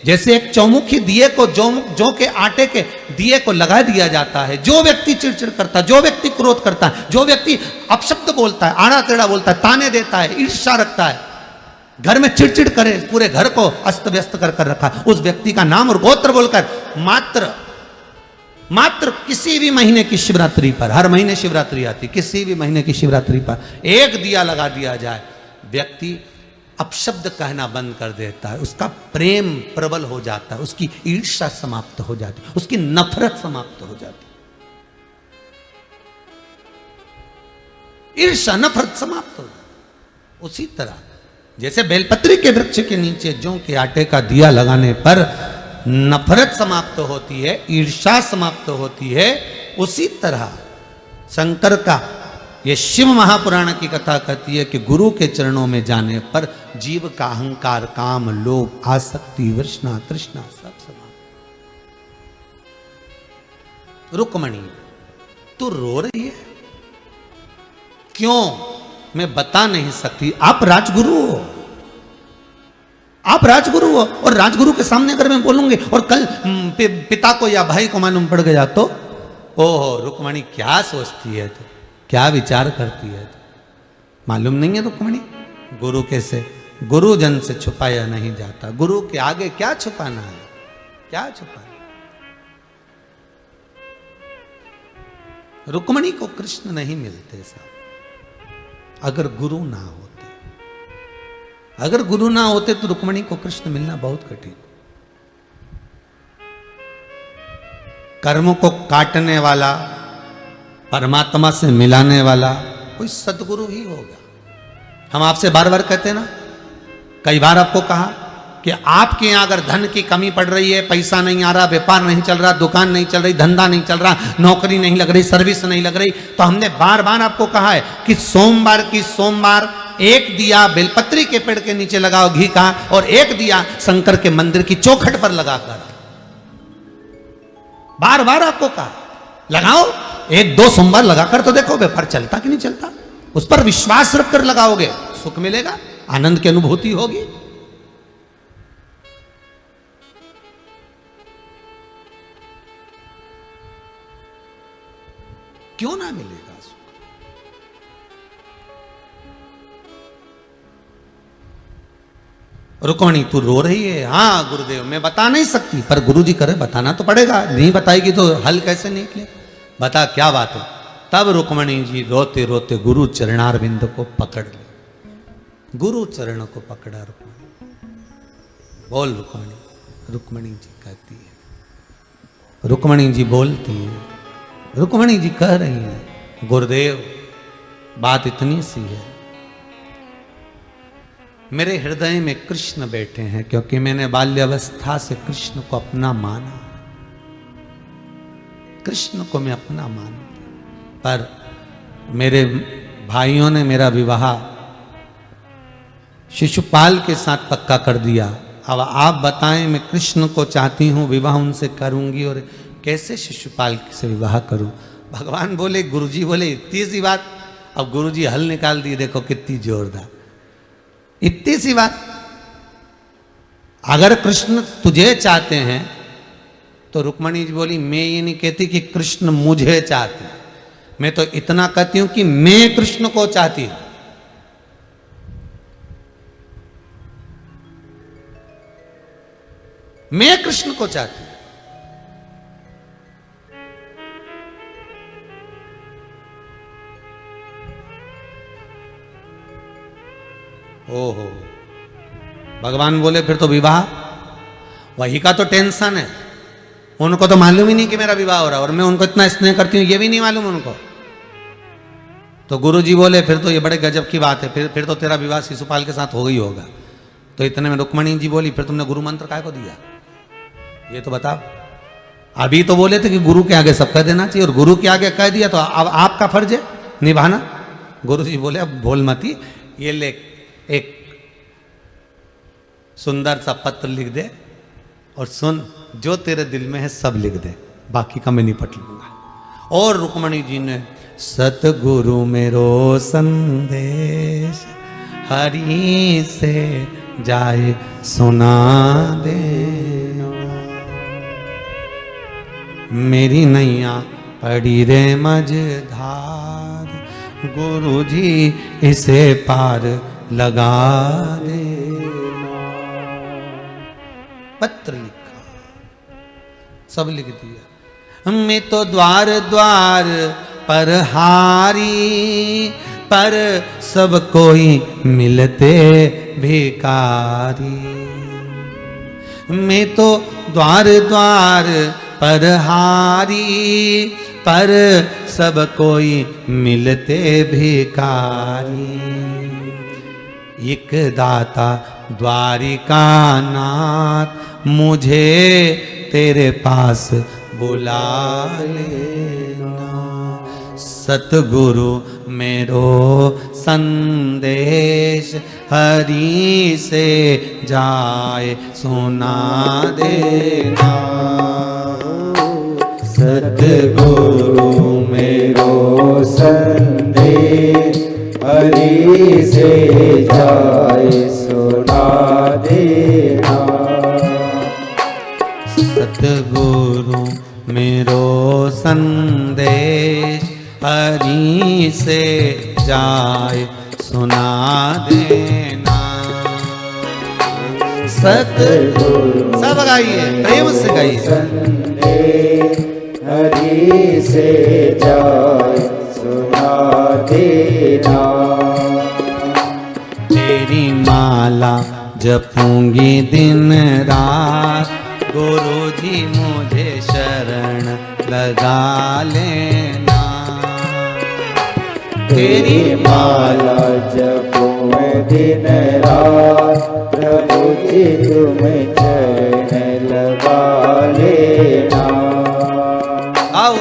जैसे एक चौमुखी दिए को जौ के आटे के दिए को लगा दिया जाता है। जो व्यक्ति चिड़चिड़ करता है, जो व्यक्ति क्रोध करता है, जो व्यक्ति अपशब्द बोलता है, आड़ा टेढ़ा बोलता है, ताने देता है, ईर्ष्या रखता है, घर में चिड़चिड़ करे, पूरे घर को अस्त व्यस्त कर रखा, उस व्यक्ति का नाम और गोत्र बोलकर मात्र किसी भी महीने की शिवरात्रि पर, हर महीने शिवरात्रि आती, किसी भी महीने की शिवरात्रि पर एक दिया लगा दिया जाए, व्यक्ति अपशब्द कहना बंद कर देता है, उसका प्रेम प्रबल हो जाता है, उसकी ईर्ष्या समाप्त हो जाती है, उसकी नफरत समाप्त हो जाती है, ईर्ष्या नफरत समाप्त हो जाती। उसी तरह जैसे बेलपत्री के वृक्ष के नीचे जौ के आटे का दिया लगाने पर नफरत समाप्त होती है, ईर्ष्या समाप्त होती है, उसी तरह शंकर का ये शिव महापुराण की कथा कहती है कि गुरु के चरणों में जाने पर जीव का अहंकार, काम, लोभ, आसक्ति, वृष्णा, तृष्णा सब समाप्त। रुक्मणी तू रो रही है क्यों? मैं बता नहीं सकती। आप राजगुरु हो, आप राजगुरु हो, और राजगुरु के सामने अगर मैं बोलूंगी और कल पिता को या भाई को मालूम पड़ गया तो ओहो रुक्मणी क्या सोचती है तो, क्या विचार करती है तो, मालूम नहीं है रुक्मणी। गुरु कैसे, गुरुजन से छुपाया नहीं जाता, गुरु के आगे क्या छुपाना है, क्या छुपाना। रुक्मणी को कृष्ण नहीं मिलते साहब अगर गुरु ना होते। अगर गुरु ना होते तो रुक्मणी को कृष्ण मिलना बहुत कठिन। कर्म को काटने वाला, परमात्मा से मिलाने वाला कोई सदगुरु ही होगा। हम आपसे बार बार कहते हैं ना, कई बार आपको कहा कि आपके यहां अगर धन की कमी पड़ रही है, पैसा नहीं आ रहा, व्यापार नहीं चल रहा, दुकान नहीं चल रही, धंधा नहीं चल रहा, नौकरी नहीं लग रही, सर्विस नहीं लग रही, तो हमने बार बार आपको कहा है कि सोमवार एक दिया बेलपत्री के पेड़ के नीचे लगाओ घी का, और एक दिया शंकर के मंदिर की चौखट पर लगाकर। बार बार आपको कहा लगाओ, 1-2 सोमवार लगाकर तो देखो व्यापार चलता कि नहीं चलता। उस पर विश्वास रखकर लगाओगे, सुख मिलेगा, आनंद की अनुभूति होगी। क्यों ना मिलेगा सुख? रुक्मणी तू रो रही है? हाँ गुरुदेव मैं बता नहीं सकती, पर गुरुजी करे बताना तो पड़ेगा, नहीं बताएगी तो हल कैसे निकले। बता क्या बात है। तब रुक्मणी जी रोते रोते गुरु चरणारविंद को पकड़ ले, गुरु चरण को पकड़ा रुक्मणी। बोल रुक्मणी। रुक्मणी जी कहती है, रुक्मणी जी बोलती है, रुक्मणी जी कह रही हैं गुरुदेव बात इतनी सी है, मेरे हृदय में कृष्ण बैठे हैं, क्योंकि मैंने बाल्यावस्था से कृष्ण को अपना माना, कृष्ण को मैं अपना मानती, पर मेरे भाइयों ने मेरा विवाह शिशुपाल के साथ पक्का कर दिया। अब आप बताएं, मैं कृष्ण को चाहती हूं, विवाह उनसे करूंगी, और कैसे शिशुपाल से विवाह करूं? भगवान बोले, गुरुजी बोले इतनी सी बात। अब गुरुजी हल निकाल दिए, देखो कितनी जोरदार, इतनी सी बात। अगर कृष्ण तुझे चाहते हैं तो रुक्मणी जी बोली, मैं ये नहीं कहती कि कृष्ण मुझे चाहते, मैं तो इतना कहती हूं कि मैं कृष्ण को चाहती हूं। मैं कृष्ण को चाहती हूं। ओहो, भगवान बोले फिर तो विवाह, वही का तो टेंशन है। उनको तो मालूम ही नहीं कि मेरा विवाह हो रहा है, और मैं उनको इतना स्नेह करती हूं ये भी नहीं मालूम उनको। तो गुरु जी बोले फिर तो ये बड़े गजब की बात है, फिर तो तेरा विवाह शिशुपाल के साथ हो गई होगा। तो इतने में रुक्मणी जी बोली, फिर तुमने गुरु मंत्र काय को दिया, ये तो बताओ। अभी तो बोले थे कि गुरु के आगे सब कह देना चाहिए, और गुरु के आगे कह दिया तो अब आपका फर्ज है निभाना। गुरु जी बोले अब बोल मती, ये ले एक सुंदर सा पत्र लिख दे, और सुन जो तेरे दिल में है सब लिख दे, बाकी का मैं निपट लूंगा। और रुक्मणी जी ने सतगुरु मेरो संदेश हरि से जाए सुना देना। मेरी नैया पड़ी रे मझधार, गुरु जी इसे पार लगा देना। पत्र लिखा, सब लिख दिया। मैं तो द्वार द्वार पर हारी, पर सब कोई मिलते भिकारी। मैं तो द्वार द्वार पर हारी, पर सब कोई मिलते भिकारी। एक दाता द्वारिका नाथ, मुझे तेरे पास बुला लेना। सतगुरु मेरो संदेश, हरि से जाए सुना देना। सतगुरु मेरो संदेश, हरि से जाए सुना देना। सतगुरु मेरो संदेश, हरि से जाए सुना देना। सतगुरु सब गाइए, प्रेम से गाइए। संदेश हरि से जाए सुना देना। तेरी माला जपूंगी दिन रात, गुरु जी मुझे शरण लगा लेना। तेरी माला जपूं दिन रात, प्रभु जी तुम चरण लगा लेना। आओ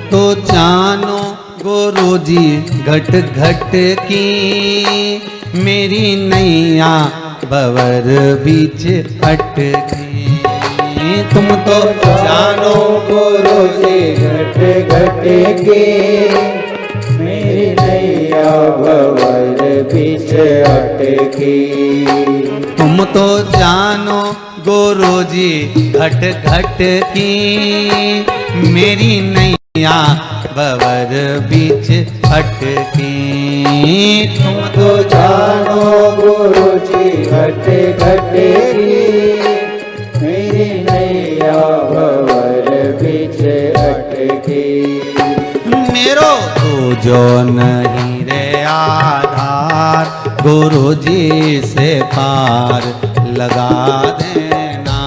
तो जानो गुरु जी घट घट की, मेरी नैया बवर बीच अटकी। तुम तो जानो गुरु जी घट घट की, मेरी नैया बवर बीच अटकी। तुम तो जानो गुरु जी घट घट की, मेरी नैया बवर बीच अटकी। तुम तो जानो गुरु जी घट घट की, मेरी नैया बवर बीच अटकी। मेरो तू जो नहीं रे आधार, गुरु जी से पार लगा देना।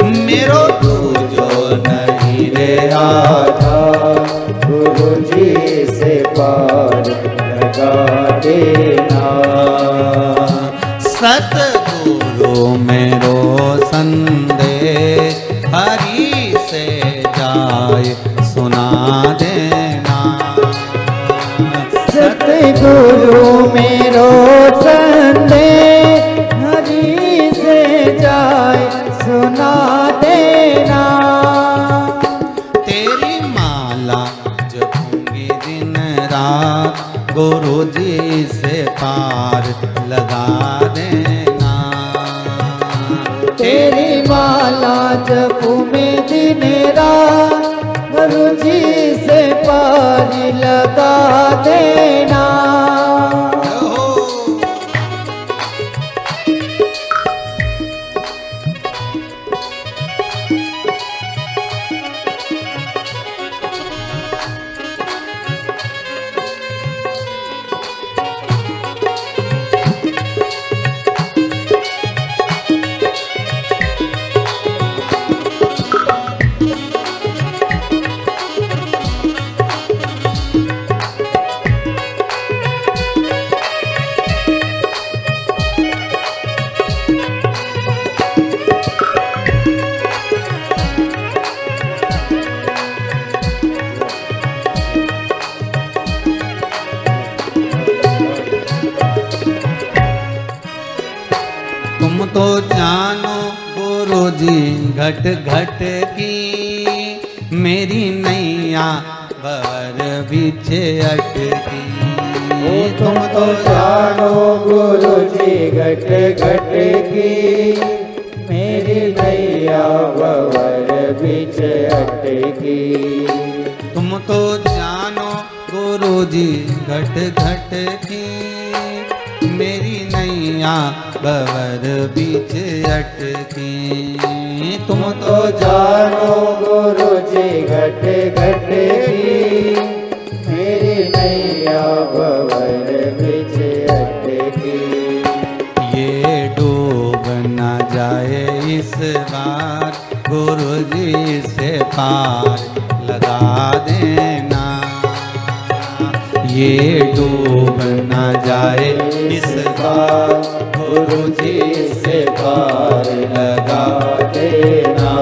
मेरो तू जो नहीं रे आधार, गुरु जी से पार लगा देना। सतगुरु मेरो संदेश, हरि से जाए सुना देना। सतगुरु मेरो संदेश, हरि से जाए सुना देना। तेरी माला जपूंगी दिन रात, गुरु जी से पार लगा देना। तेरी माला जपूं में दिन रात, गुरु जी से पार लगा देना। तो जानो गुरु जी घट घट की, मेरी नैया वर बीच अटकी। तुम तो जानो गुरु जी घट घट की, मेरी नैया भंवर बीच अटकी। तुम तो जानो गुरु जी घट घट की, मेरी नैया भंवर बीच अटकी। तुम तो जानो गुरु जी घट घट की, मेरी नैया भंवर बीच अटकी। ये डूब न जाए इस बार, गुरु जी से पार लगा देना। ये डूब न जाए इस बार, गुरु जी से पार लगा देना।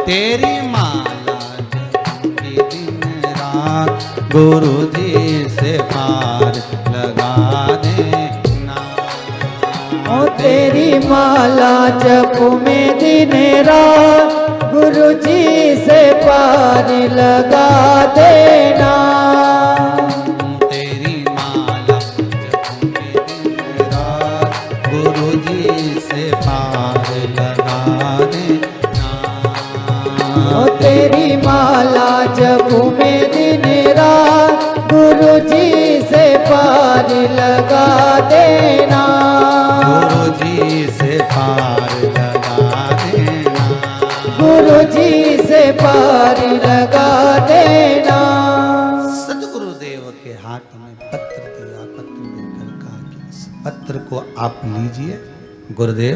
तेरी माला जपूंगी दिन रात, गुरु जी से पार लगा देना। ओ तेरी माला जपू में दिन रात, गुरु जी से पार लगा देना। तेरी माला जपूंगी दिन रात, गुरु जी से पार लगा देना। ओ तेरी माला जपू में दिन रात, गुरु जी से पार लगा देना। गुरु जी से पार लगा देना। गुरु जी से पार लगा देना। सदगुरुदेव के हाथ में पत्र दिया, पत्र देकर कहा कि इस पत्र को आप लीजिए गुरुदेव,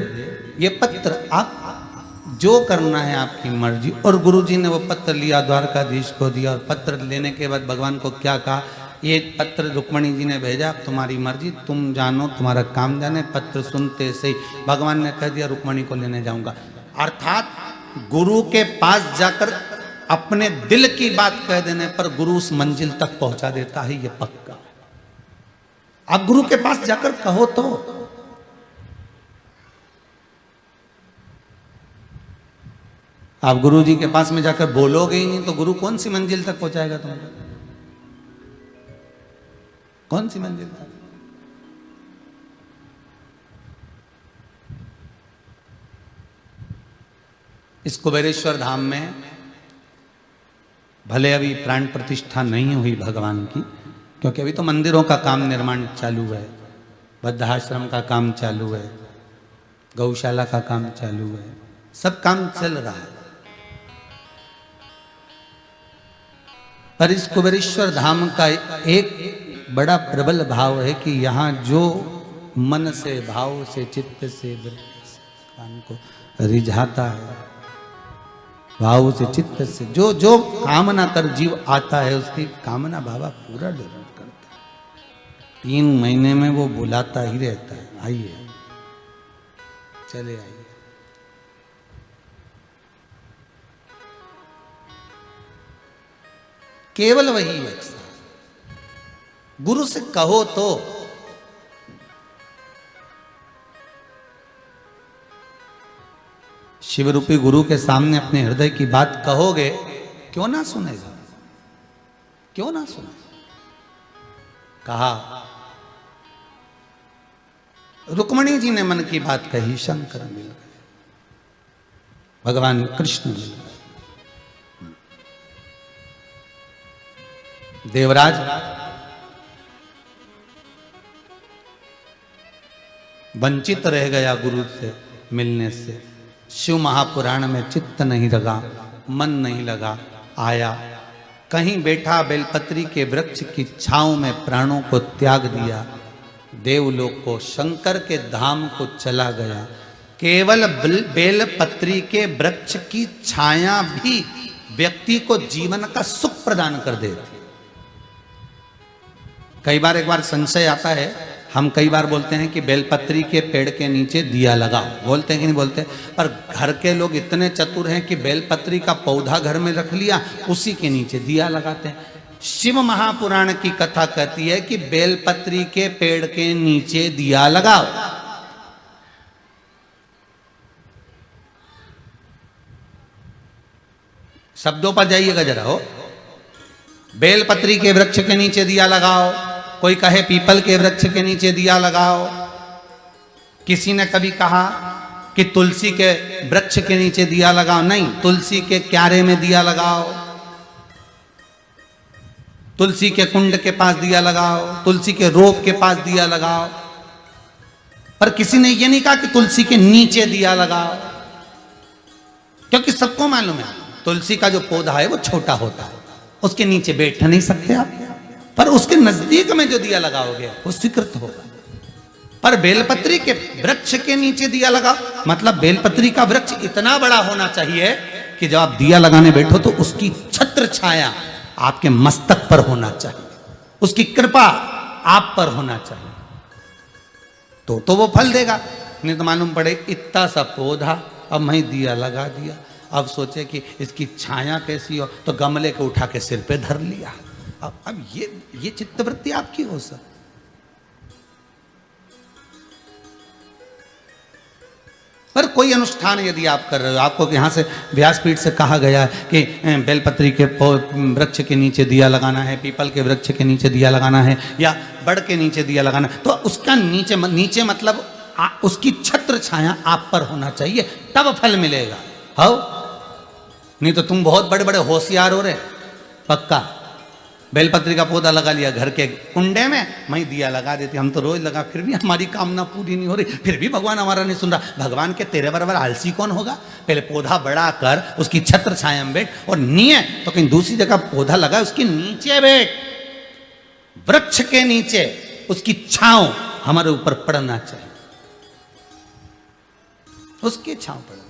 ये पत्र आप जो करना है आपकी मर्जी। और गुरुजी ने वो पत्र लिया, द्वारकाधीश को दिया, और पत्र लेने के बाद भगवान को क्या कहा, ये पत्र रुक्मणी जी ने भेजा, तुम्हारी मर्जी, तुम जानो, तुम्हारा काम जाने। पत्र सुनते से ही भगवान ने कह दिया रुक्मणी को लेने जाऊंगा। अर्थात गुरु के पास जाकर अपने दिल की बात कह देने पर गुरु उस मंजिल तक पहुंचा देता है, ये पक्का। आप गुरु के पास जाकर कहो तो, आप गुरु जी के पास में जाकर बोलोगे ही नहीं तो गुरु कौन सी मंजिल तक पहुंचाएगा तुमको? कौन सी मंजिल तक? इस कुबेरेश्वर धाम में भले अभी प्राण प्रतिष्ठा नहीं हुई भगवान की, क्योंकि अभी तो मंदिरों का काम निर्माण चालू है, वृद्धाश्रम का काम चालू है, गौशाला का काम चालू है, सब काम चल रहा है। पर इस कुबेरेश्वर धाम का एक बड़ा प्रबल भाव है कि यहाँ जो मन से, भाव से, चित्त से, वृत्ति से कान को रिझाता है, भाव से, चित्त से जो जो कामना कर जीव आता है, उसकी कामना बाबा पूरा जरूर करता है। 3 महीने में वो बुलाता ही रहता है, आइए, चले आइए। केवल वही वैसा गुरु से कहो तो। शिव रूपी गुरु के सामने अपने हृदय की बात कहोगे, क्यों ना सुनेगा, क्यों ना सुनेगा। कहा रुक्मणी जी ने मन की बात कही, शंकर मिल गए, भगवान कृष्ण मिल गए। देवराज वंचित रह गया गुरु से मिलने से। शिव महापुराण में चित्त नहीं लगा, मन नहीं लगा, आया कहीं बैठा बेलपत्री के वृक्ष की छांव में प्राणों को त्याग दिया, देवलोक को, शंकर के धाम को चला गया। केवल बेलपत्री के वृक्ष की छाया भी व्यक्ति को जीवन का सुख प्रदान कर देती। कई बार एक बार संशय आता है, हम कई बार बोलते हैं कि बेलपत्री के पेड़ के नीचे दिया लगाओ, बोलते हैं कि नहीं बोलते? पर घर के लोग इतने चतुर हैं कि बेलपत्री का पौधा घर में रख लिया, उसी के नीचे दिया लगाते हैं। शिव महापुराण की कथा कहती है कि बेलपत्री के पेड़ के नीचे दिया लगाओ। शब्दों पर जाइएगा जरा हो। बेलपत्री के वृक्ष के नीचे दिया लगाओ, कोई कहे पीपल के वृक्ष के नीचे दिया लगाओ, किसी ने कभी कहा कि तुलसी के वृक्ष के नीचे दिया लगाओ, नहीं, तुलसी के क्यारे में दिया लगाओ, तुलसी के कुंड के पास दिया लगाओ, तुलसी के रोप के पास दिया लगाओ। पर किसी ने यह नहीं कहा कि तुलसी के नीचे दिया लगाओ, क्योंकि सबको मालूम है तुलसी का जो पौधा है वो छोटा होता है, उसके नीचे बैठ नहीं सकते आप, पर उसके नजदीक में जो दिया लगाओगे वो स्वीकृत होगा। पर बेलपत्री के वृक्ष के नीचे दिया लगाओ, मतलब बेलपत्री का वृक्ष इतना बड़ा होना चाहिए कि जब आप दिया लगाने बैठो तो उसकी छत्र छाया आपके मस्तक पर होना चाहिए, उसकी कृपा आप पर होना चाहिए, तो वो फल देगा। नहीं तो मालूम पड़े इतना सा पौधा, अब मैं दिया लगा दिया, अब सोचे कि इसकी छाया कैसी हो, तो गमले को उठा के सिर पे धर लिया। अब ये चित्तवृत्ति आपकी हो सर। पर कोई अनुष्ठान यदि आप कर रहे हो, आपको यहाँ से व्यासपीठ से कहा गया है कि बेलपत्री के वृक्ष के नीचे दिया लगाना है, पीपल के वृक्ष के नीचे दिया लगाना है, या बड़ के नीचे दिया लगाना है, तो उसका नीचे मतलब उसकी छत्र छाया आप पर होना चाहिए, तब फल मिलेगा। हो नहीं तो तुम बहुत बड़े बड़े होशियार हो रहे, पक्का बेलपत्री का पौधा लगा लिया घर के कुंडे में, मैं दिया लगा देती, हम तो रोज लगा, फिर भी हमारी कामना पूरी नहीं हो रही, फिर भी भगवान हमारा नहीं सुन रहा। भगवान के तेरे बराबर आलसी कौन होगा? पहले पौधा बड़ा कर, उसकी छत्र छाया में बैठ, और नहीं है तो कहीं दूसरी जगह पौधा लगा उसके नीचे बैठ, वृक्ष के नीचे, उसकी छांव हमारे ऊपर पड़ना चाहिए, उसकी छांव पड़ना।